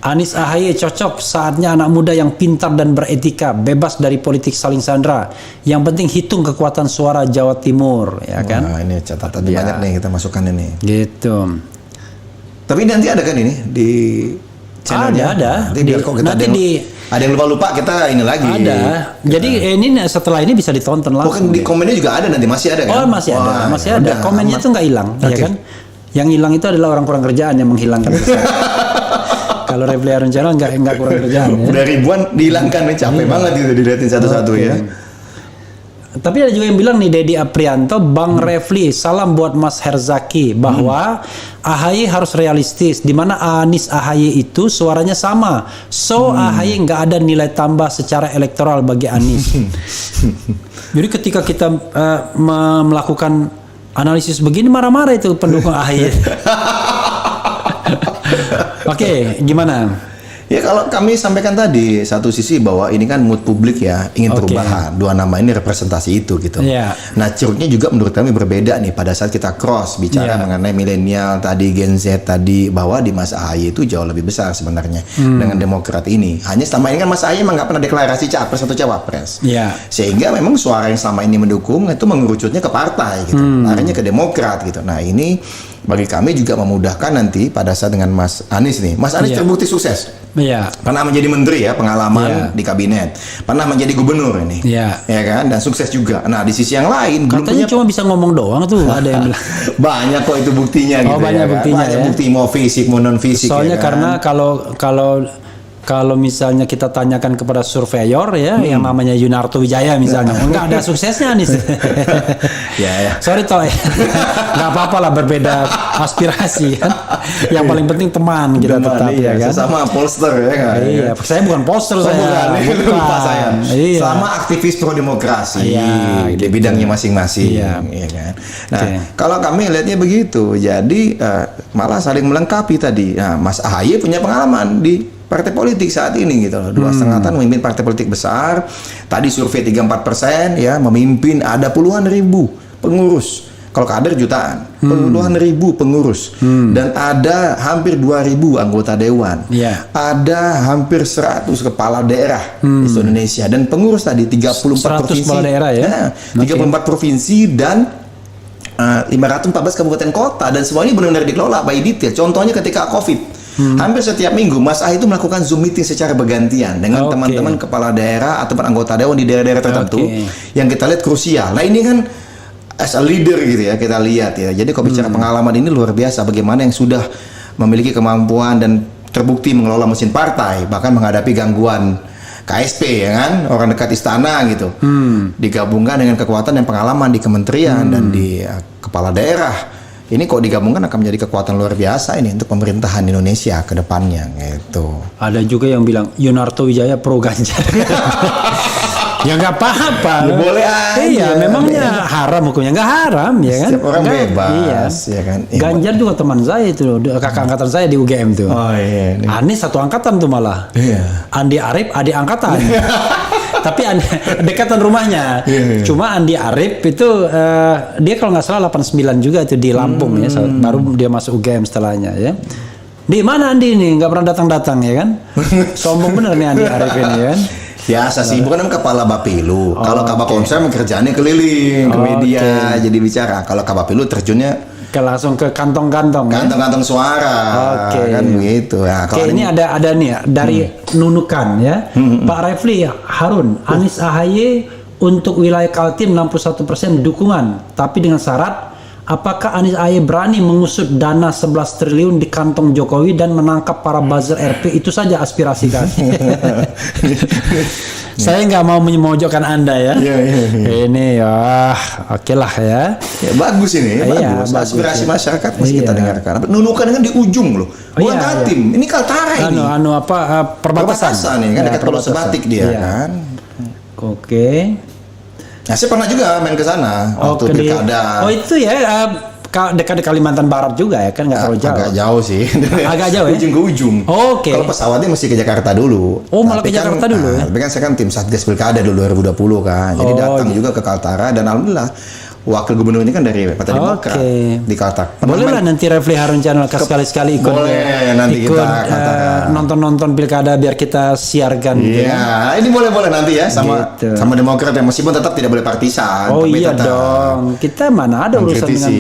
Anies AHY cocok, saatnya anak muda yang pintar dan beretika, bebas dari politik saling sandra. Yang penting hitung kekuatan suara Jawa Timur, ya kan? Wah, ini catatan banyak nih kita masukkan ini. Gitu. Tapi nanti ada kan ini di channelnya? Ada. Ada yang lupa-lupa kita ini lagi. Ada. Jadi ini setelah ini bisa ditonton langsung. Di komennya juga ada nanti, masih ada kan? Masih ada. Komennya itu nggak hilang, ya kan? Yang hilang itu adalah orang kurang kerjaan yang menghilangkan Kalau Refli Harun Channel nggak kurang kerjaan ya. Udah ribuan dihilangkan nih, capek banget gitu dilihatin satu-satu ya. Tapi ada juga yang bilang nih, Dedi Aprianto, Bang Refli, salam buat Mas Herzaki bahwa AHY harus realistis, di mana Anies AHY itu suaranya sama, so AHY nggak ada nilai tambah secara elektoral bagi Anies. Jadi ketika kita melakukan analisis begini, marah-marah itu pendukung AHY. Oke, gimana? Ya kalau kami sampaikan tadi, satu sisi bahwa ini kan mood publik ya, ingin perubahan. Dua nama ini representasi itu gitu. Nah ceruknya juga menurut kami berbeda nih pada saat kita cross bicara mengenai milenial tadi, Gen Z tadi, bahwa di Mas AHY itu jauh lebih besar sebenarnya dengan Demokrat ini. Hanya selama ini kan Mas AHY emang nggak pernah deklarasi capres atau cawapres. Sehingga memang suara yang selama ini mendukung itu mengerucutnya ke partai gitu, larinya ke Demokrat gitu. Nah ini bagi kami juga memudahkan nanti pada saat dengan Mas Anies nih. Mas Anies terbukti sukses. Pernah menjadi menteri ya, pengalaman di kabinet. Pernah menjadi gubernur ini. Ya kan, dan sukses juga. Nah, di sisi yang lain katanya cuma bisa ngomong doang tuh, ada yang bilang. Banyak kok itu buktinya gitu. Banyak buktinya banyak bukti, mau fisik mau non fisik. Soalnya ya kan? karena kalau misalnya kita tanyakan kepada surveyor ya, yang namanya Yunarto Wijaya misalnya, enggak ada suksesnya nih. Sorry toh, nggak apa-apa lah, berbeda aspirasi kan. Yang paling penting teman kita tetap ya kan. Sama poster ya kan. Saya bukan poster, saya lupa saya. Sama aktivis pro demokrasi di bidangnya masing-masing. Ya kan. Nah kalau kami lihatnya begitu, jadi malah saling melengkapi tadi. Nah Mas AHY punya pengalaman di partai politik saat ini gitu loh, 2,5 tahun memimpin partai politik besar. Tadi survei 3-4% ya, memimpin ada puluhan ribu pengurus. Kalau kader jutaan, puluhan ribu pengurus, dan ada hampir 2.000 anggota dewan, ada hampir 100 kepala daerah di Indonesia, dan pengurus tadi 34 provinsi, kepala daerah ya, 34 provinsi dan 514 kabupaten kota, dan semuanya benar-benar dikelola by detail. Contohnya ketika COVID. Hampir setiap minggu Mas AHY itu melakukan Zoom meeting secara bergantian dengan teman-teman kepala daerah ataupun anggota dewan di daerah-daerah tertentu yang kita lihat krusial. Nah ini kan as a leader gitu ya, kita lihat ya. Jadi kalau bicara pengalaman ini luar biasa, bagaimana yang sudah memiliki kemampuan dan terbukti mengelola mesin partai, bahkan menghadapi gangguan KSP ya kan, orang dekat istana gitu, digabungkan dengan kekuatan dan pengalaman di kementerian dan di kepala daerah. Ini kok digabungkan akan menjadi kekuatan luar biasa ini untuk pemerintahan Indonesia ke depannya gitu. Ada juga yang bilang Yunarto Wijaya pro Ganjar. Ya nggak apa-apa. Ya, boleh aja. Iya, memangnya haram hukumnya, nggak haram ya kan? Setiap orang bebas, ya kan. Ganjar juga teman saya itu, kakak angkatan saya di UGM tuh. Anies satu angkatan tuh malah. Andi Arief adik angkatan. Tapi dekatan rumahnya. Cuma Andi Arief itu dia kalau nggak salah 89 juga itu di Lampung ya, baru dia masuk UGM setelahnya ya. Di mana Andi ini nggak pernah datang ya kan? Sombong bener nih Andi Arief ini kan. Biasa sih, bukan kepala Bapilu. Kalau Kabak Komsel kerjaannya keliling ke media, jadi bicara. Kalau Kabapilu terjunnya langsung ke kantong-kantong. Kantong-kantong suara. Kan begitu. Nah, ini ada nih ya, dari Nunukan ya. Pak Refli Harun, Anies AHY untuk wilayah Kaltim 61% dukungan, tapi dengan syarat apakah Anies AHY berani mengusut dana 11 triliun di kantong Jokowi dan menangkap para buzzer RP? Itu saja aspirasi kami. Saya nggak mau memojokkan Anda ya. Ini ya, oke lah ya. Bagus ini, bagus. Aspirasi masyarakat masih kita dengarkan. Nunukan kan di ujung loh. Bukan Kaltim, ini Kaltara ini. Perbatasan ini kan dekat Pulau Sebatik dia kan. Nah, saya pernah juga main ke sana waktu pilkada. Itu ya dekat Kalimantan Barat juga ya kan, nggak terlalu jauh. Agak jauh sih. Agak jauh ya. Ujung ke ujung. Kalau pesawatnya mesti ke Jakarta dulu. Malah ke Jakarta dulu ya. Tapi kan saya kan tim Satgas Pilkada dulu 2020 kan. Jadi datang juga ke Kaltara, dan alhamdulillah wakil gubernur ini kan dari Partai Demokrat di Kaltara. Boleh lah nanti Refli Harun Channel sekali-sekali ikut. Boleh nanti kita nonton bipilkada biar kita siarkan. Iya, ini boleh nanti ya sama Demokrat ya, meskipun tetap tidak boleh partisan. Iya dong. Kita mana ada urusan dengan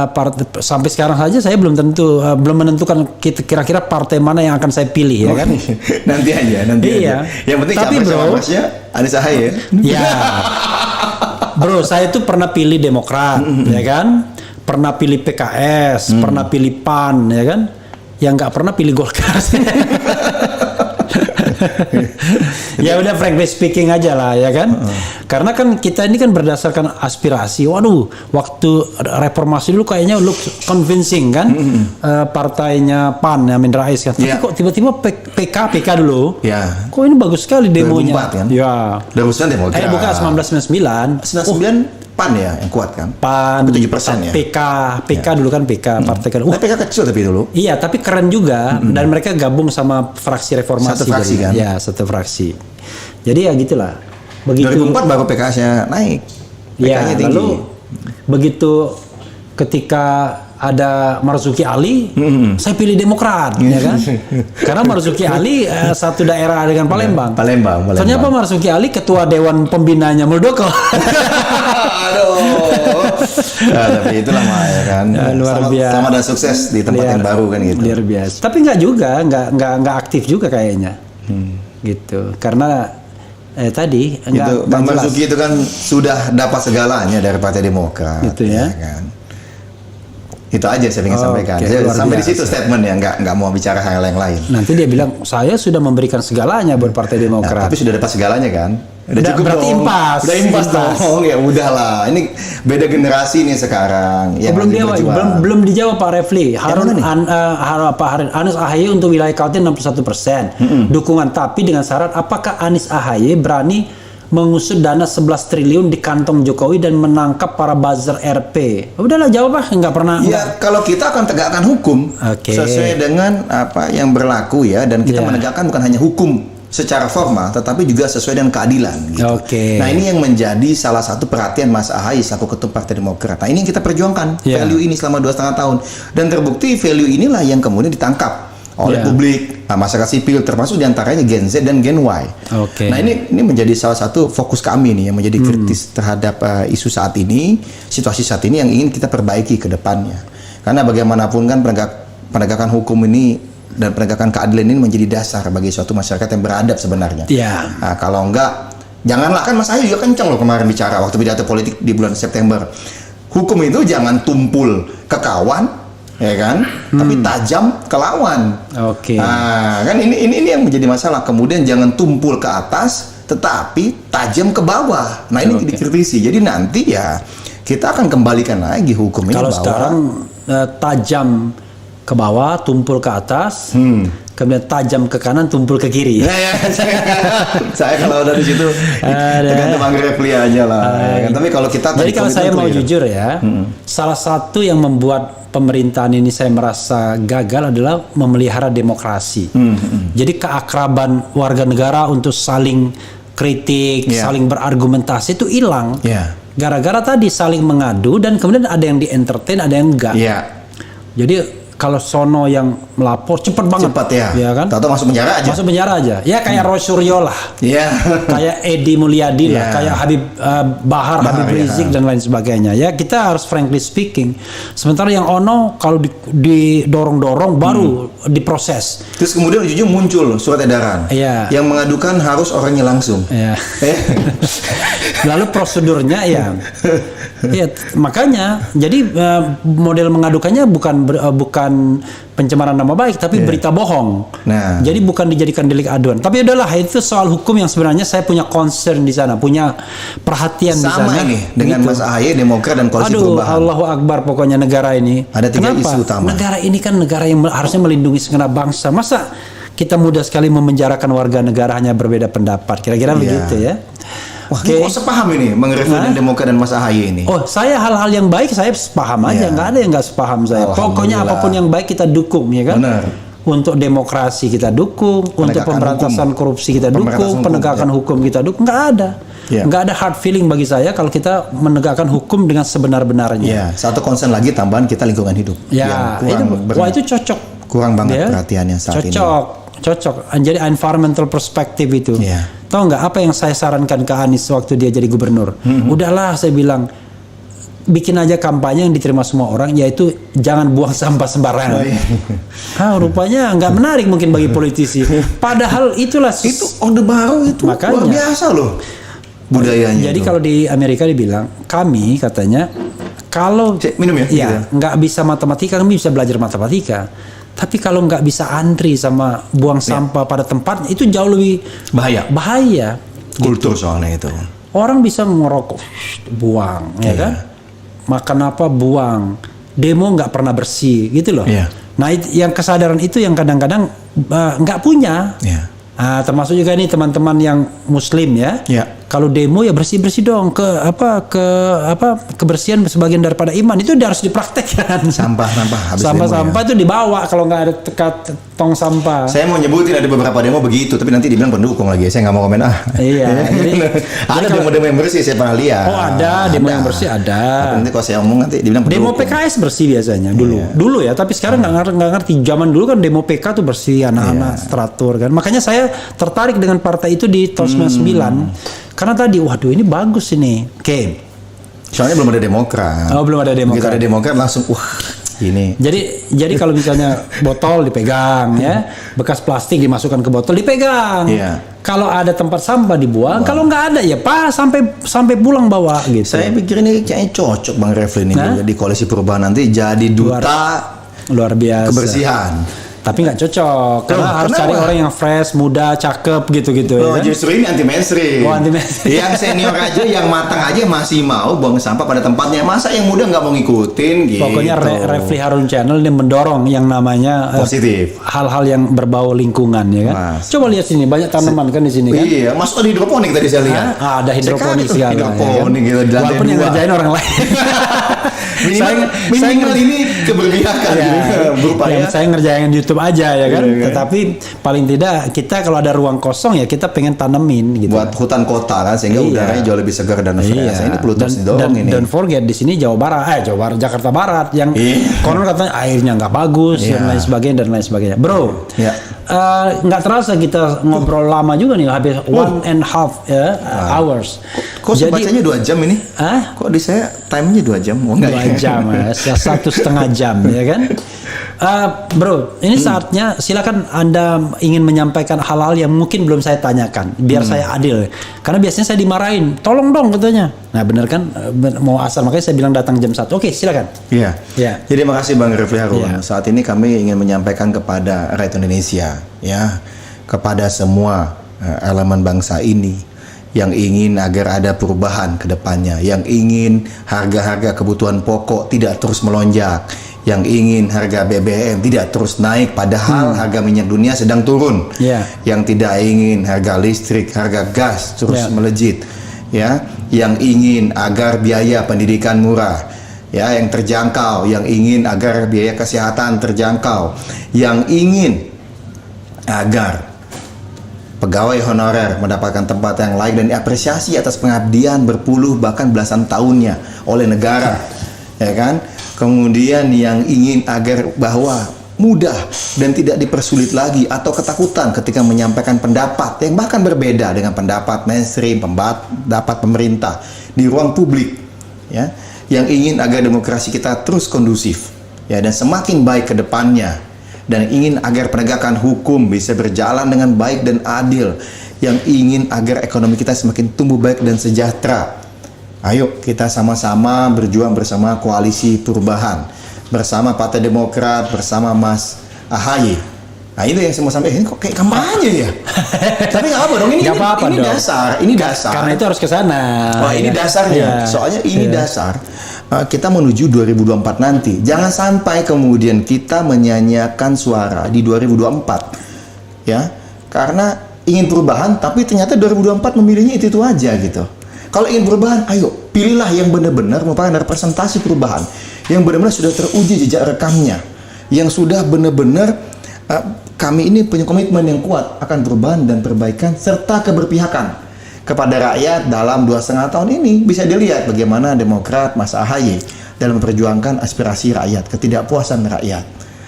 partai. Sampai sekarang saja saya belum menentukan kira-kira partai mana yang akan saya pilih ya kan. Nanti aja. Yang penting capresnya Anies AHY ya. Bro, saya tuh pernah pilih Demokrat, ya kan? Pernah pilih PKS, pernah pilih PAN, ya kan? yang nggak pernah pilih Golkar. Ya udah frankly speaking aja lah ya kan. Karena kan kita ini kan berdasarkan aspirasi. Waduh, waktu reformasi dulu kayaknya look convincing kan. Partainya PAN, Amin Rais kan. Tapi kok tiba-tiba PK dulu. Ya. Kok ini bagus sekali demonya. 2004 kan? Ya. 2009 Demokrat. Bukan 1999. 99 PAN ya yang kuat kan? PAN 7% ya. PK dulu kan PK partai kan. Tapi PK kecil tapi dulu. Iya, tapi keren juga dan mereka gabung sama fraksi reformasi. Satu fraksi kan? Ya, satu fraksi. Jadi ya gitulah. Begitu 2004 baru PKS-nya naik. Ya, PK-nya tinggi. lalu begitu ketika ada Marzuki Ali, saya pilih Demokrat, ya kan? Karena Marzuki Ali satu daerah dengan Palembang. Palembang. Ternyata Marzuki Ali ketua Dewan Pembinanya Muldoko. Aduh. Nah, tapi itulah mah ya kan. Luar biasa. Sama dan sukses di tempat yang baru kan gitu. Luar biasa. Tapi nggak juga, nggak aktif juga kayaknya. Gitu. Karena tadi itu Bang Marzuki itu kan sudah dapat segalanya dari Partai Demokrat. Gitu ya. Kan? Itu aja saya ingin sampaikan. Okay, sampai di situ statement ya, nggak mau bicara hal yang lain. Nanti dia bilang saya sudah memberikan segalanya buat Partai Demokrat. Nah, tapi sudah dapat segalanya kan? Udah cukup berarti dong. impas. Udah impas dong. Ya udahlah. Ini beda generasi nih sekarang. Belum dijawab Pak Refli. Anies AHY untuk wilayah Kaltim 61%. Dukungan, tapi dengan syarat apakah Anies AHY berani mengusut dana 11 triliun di kantong Jokowi dan menangkap para buzzer RP. Udahlah jawab nggak pernah. Ya kalau kita akan tegakkan hukum sesuai dengan apa yang berlaku ya, dan kita menegakkan bukan hanya hukum secara formal, tetapi juga sesuai dengan keadilan. Gitu. Nah ini yang menjadi salah satu perhatian Mas AHY selaku Ketua Partai Demokrat. Nah ini yang kita perjuangkan value ini selama 2,5 tahun, dan terbukti value inilah yang kemudian ditangkap oleh publik, masyarakat sipil, termasuk diantaranya Gen Z dan Gen Y. Nah ini menjadi salah satu fokus kami nih yang menjadi kritis terhadap isu saat ini, situasi saat ini yang ingin kita perbaiki ke depannya. Karena bagaimanapun kan penegakan hukum ini dan penegakan keadilan ini menjadi dasar bagi suatu masyarakat yang beradab sebenarnya. Nah, kalau enggak, janganlah, kan Mas AHY juga kencang loh kemarin bicara waktu pidato politik di bulan September. Hukum itu jangan tumpul ke kawan, ya kan? Tapi tajam ke lawan. Nah, kan ini yang menjadi masalah. Kemudian jangan tumpul ke atas, tetapi tajam ke bawah. Nah ini dikritisi. Jadi nanti ya kita akan kembalikan lagi hukum ini. Kalau bawah. sekarang tajam ke bawah, tumpul ke atas, kemudian tajam ke kanan, tumpul ke kiri. Saya kalau dari situ tergantung Bang Refli aja lah. Tapi kalau kita jadi kalau saya mau jujur ya, salah satu yang membuat pemerintahan ini saya merasa gagal adalah memelihara demokrasi. Jadi keakraban warga negara untuk saling kritik, saling berargumentasi itu hilang. Gara-gara tadi saling mengadu dan kemudian ada yang di-entertain, ada yang enggak. Jadi kalau sono yang melapor cepet banget, ya kan? Tahu masuk penjara aja. Ya kayak Roy Suryo lah, kayak Edi Mulyadi lah, kayak Habib Bahar Habib Rizik dan lain sebagainya. Ya kita harus frankly speaking. Sementara yang ono kalau didorong-dorong baru diproses. Terus kemudian ujung-ujung muncul surat edaran yang mengadukan harus orangnya langsung. Lalu prosedurnya makanya jadi model mengadukannya bukan pencemaran nama baik, tapi berita bohong. Jadi bukan dijadikan delik aduan. Tapi udahlah, itu soal hukum yang sebenarnya saya punya concern di sana, punya perhatian di sana. Sama ini dengan Mas AHY, Demokrat dan Koalisi Perubahan. Allahu Akbar, pokoknya negara ini. Ada 3 isu utama. Negara ini kan negara yang harusnya melindungi segenap bangsa. Masa kita mudah sekali memenjarakan warga negara hanya berbeda pendapat? Kira-kira begitu ya. Wah, kok sepaham ini Bang Refli dan Demokrat dan Mas AHY ini? Oh, saya hal-hal yang baik saya sepaham aja, nggak ada yang nggak sepaham saya. Pokoknya apapun yang baik kita dukung, ya kan? Benar. Untuk demokrasi kita dukung, untuk pemberantasan korupsi kita dukung, penegakan hukum kita dukung, nggak ada. Nggak ada hard feeling bagi saya kalau kita menegakkan hukum dengan sebenar-benarnya. Satu concern lagi tambahan kita lingkungan hidup. Itu cocok. Kurang banget perhatiannya saat ini. Cocok. Jadi environmental perspective itu. Tahu nggak apa yang saya sarankan ke Anies waktu dia jadi gubernur? Udahlah, saya bilang bikin aja kampanye yang diterima semua orang, yaitu jangan buang sampah sembarangan. Rupanya nggak menarik mungkin bagi politisi. Padahal itulah itu orde baru itu. Makanya luar biasa loh budayanya. Jadi kalau di Amerika dibilang, kami katanya kalau minum nggak bisa matematika, kami bisa belajar matematika. Tapi kalau nggak bisa antri sama buang sampah pada tempatnya, itu jauh lebih bahaya. Kultur soalnya itu. Orang bisa ngerokok, buang, ya kan? Makan apa, buang. Demo nggak pernah bersih, gitu loh. Nah, yang kesadaran itu yang kadang-kadang nggak punya. Termasuk juga nih teman-teman yang Muslim ya. Kalau demo ya bersih-bersih dong, kebersihan sebagian daripada iman, itu udah harus dipraktekkan. Sampah itu dibawa kalau nggak ada tong sampah. Saya mau nyebutin ada beberapa demo begitu, tapi nanti dibilang pendukung lagi. Saya nggak mau komen Jadi ada demo-demo yang bersih, saya pernah lihat. Ada demo yang bersih ada. Tapi nanti kalau saya ngomong nanti dibilang pendukung. Demo PKS bersih biasanya dulu ya, tapi sekarang nggak ngerti. Zaman dulu kan demo PK tuh bersih, anak-anak teratur kan. Makanya saya tertarik dengan partai itu di tahun 99. Karena tadi, waduh ini bagus ini. Soalnya belum ada Demokrat. Belum ada Demokrat. Begitu ada Demokrat langsung, ini. Jadi kalau misalnya botol dipegang ya, bekas plastik dimasukkan ke botol dipegang. Kalau ada tempat sampah dibuang, kalau nggak ada ya Pak sampai pulang bawa gitu. Saya pikir ini kayaknya cocok Bang Refli ini di Koalisi Perubahan nanti jadi duta luar biasa kebersihan. Tapi nggak cocok karena harus cari orang yang fresh, muda, cakep gitu-gitu. Ya kan? Justru ini anti mainstream. Anti mainstream. Yang senior aja, yang matang aja masih mau buang sampah pada tempatnya. Masa yang muda nggak mau ngikutin gitu. Pokoknya Refli Harun Channel ini mendorong yang namanya positif. Hal-hal yang berbau lingkungan ya kan. Coba lihat sini banyak tanaman kan di sini kan. Iya, masuk ada hidroponik tadi saya lihat. Ada hidroponik segala. Hidroponik gitu. Walaupun yang ngerjain orang lain. Minimal ini keberpihakan berupaya. Saya ngerjain YouTube aja ya kan. Tetapi paling tidak kita kalau ada ruang kosong ya kita pengen tanemin gitu. Buat hutan kota kan sehingga udaranya jauh lebih segar dan fresh. Ini perlu terus didorong ini. Don't forget di sini Jawa Barat, Jakarta Barat yang konon katanya airnya nggak bagus dan lain sebagainya. Bro, nggak terasa kita ngobrol lama juga nih, habis 1.5 hours. Kok bacanya 2 jam ini? Kok di saya time-nya 2 jam? 2 jam, 1,5 jam ya kan? Bro, ini saatnya silakan Anda ingin menyampaikan hal-hal yang mungkin belum saya tanyakan, biar saya adil. Karena biasanya saya dimarahin, tolong dong katanya. Nah benar kan, mau asal, makanya saya bilang datang jam 1. Oke, silakan. Iya. Jadi makasih Bang Refli Harun. Saat ini kami ingin menyampaikan kepada rakyat Indonesia, ya, kepada semua elemen bangsa ini yang ingin agar ada perubahan ke depannya, yang ingin harga-harga kebutuhan pokok tidak terus melonjak, yang ingin harga BBM tidak terus naik padahal harga minyak dunia sedang turun, yang tidak ingin harga listrik, harga gas terus melejit, ya, yang ingin agar biaya pendidikan murah, ya, yang terjangkau, yang ingin agar biaya kesehatan terjangkau, yang ingin agar pegawai honorer mendapatkan tempat yang layak dan diapresiasi atas pengabdian berpuluh bahkan belasan tahunnya oleh negara, ya kan? Kemudian yang ingin agar bahwa mudah dan tidak dipersulit lagi atau ketakutan ketika menyampaikan pendapat yang bahkan berbeda dengan pendapat mainstream, pendapat pemerintah di ruang publik, ya, yang ingin agar demokrasi kita terus kondusif, ya, dan semakin baik ke depannya, dan ingin agar penegakan hukum bisa berjalan dengan baik dan adil, yang ingin agar ekonomi kita semakin tumbuh baik dan sejahtera. Ayo kita sama-sama berjuang bersama Koalisi Perubahan, bersama Partai Demokrat, bersama Mas AHY. Nah itu yang saya mau sampaikan, ini kok kayak kampanye ya? Tapi nggak apa dong, ini dasar. Karena itu harus ke sana. Wah, ini dasarnya. Soalnya ini dasar. Kita menuju 2024 nanti. Jangan sampai kemudian kita menyanyiakan suara di 2024. Ya. Karena ingin perubahan tapi ternyata 2024 memilihnya itu aja gitu. Kalau ingin perubahan, ayo pilihlah yang benar-benar merupakan representasi perubahan, yang benar-benar sudah teruji jejak rekamnya, yang sudah benar-benar kami ini punya komitmen yang kuat akan perubahan dan perbaikan serta keberpihakan kepada rakyat. Dalam 2,5 tahun ini bisa dilihat bagaimana Demokrat, Mas AHY dalam memperjuangkan aspirasi rakyat, ketidakpuasan rakyat.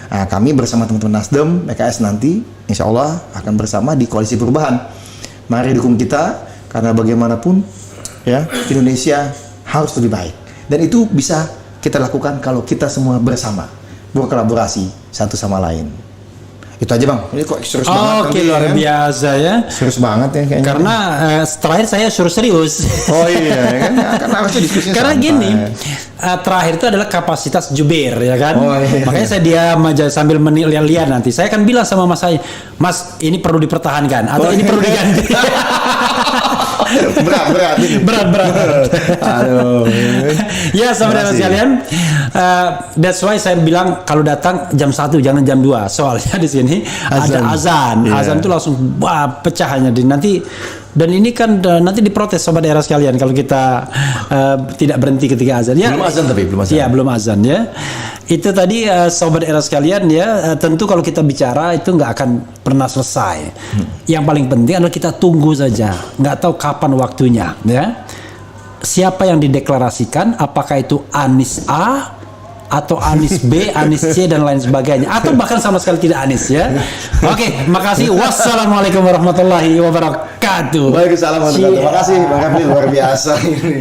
Nah, kami bersama teman-teman Nasdem, PKS nanti insya Allah akan bersama di Koalisi Perubahan. Mari dukung kita, karena bagaimanapun ya, Indonesia harus lebih baik, dan itu bisa kita lakukan kalau kita semua bersama berkolaborasi satu sama lain. Itu aja Bang. Ini kok serius banget. Oke, luar biasa ya. Serius banget ya kayaknya. Karena terakhir saya suruh serius. Oh iya, kan harusnya diskusinya Karena santai. gini, terakhir itu adalah kapasitas jubir ya kan. Oh, iya. Makanya saya diam aja sambil lihat nanti. Saya akan bilang sama Mas saya, Mas ini perlu dipertahankan atau ini perlu diganti. berat ini. berat. Aduh. Ya saudara sekalian, that's why saya bilang kalau datang jam 1 jangan jam 2. Soalnya di sini ada azan. Yeah. Azan itu langsung pecah hanya nanti. Dan ini kan nanti diprotes sobat daerah sekalian kalau kita tidak berhenti ketika azan. Ya, Belum azan tapi belum azan. Iya, belum azan ya. Itu tadi sobat daerah sekalian ya, tentu kalau kita bicara itu nggak akan pernah selesai. Yang paling penting adalah kita tunggu saja. Nggak tahu kapan waktunya ya. Siapa yang dideklarasikan, apakah itu Anies A atau Anies B, Anies C dan lain sebagainya, atau bahkan sama sekali tidak Anies ya. Oke, makasih. Wassalamualaikum warahmatullahi wabarakatuh. Waalaikumsalam warahmatullahi wabarakatuh. Makasih Bang Rafli, luar biasa ini.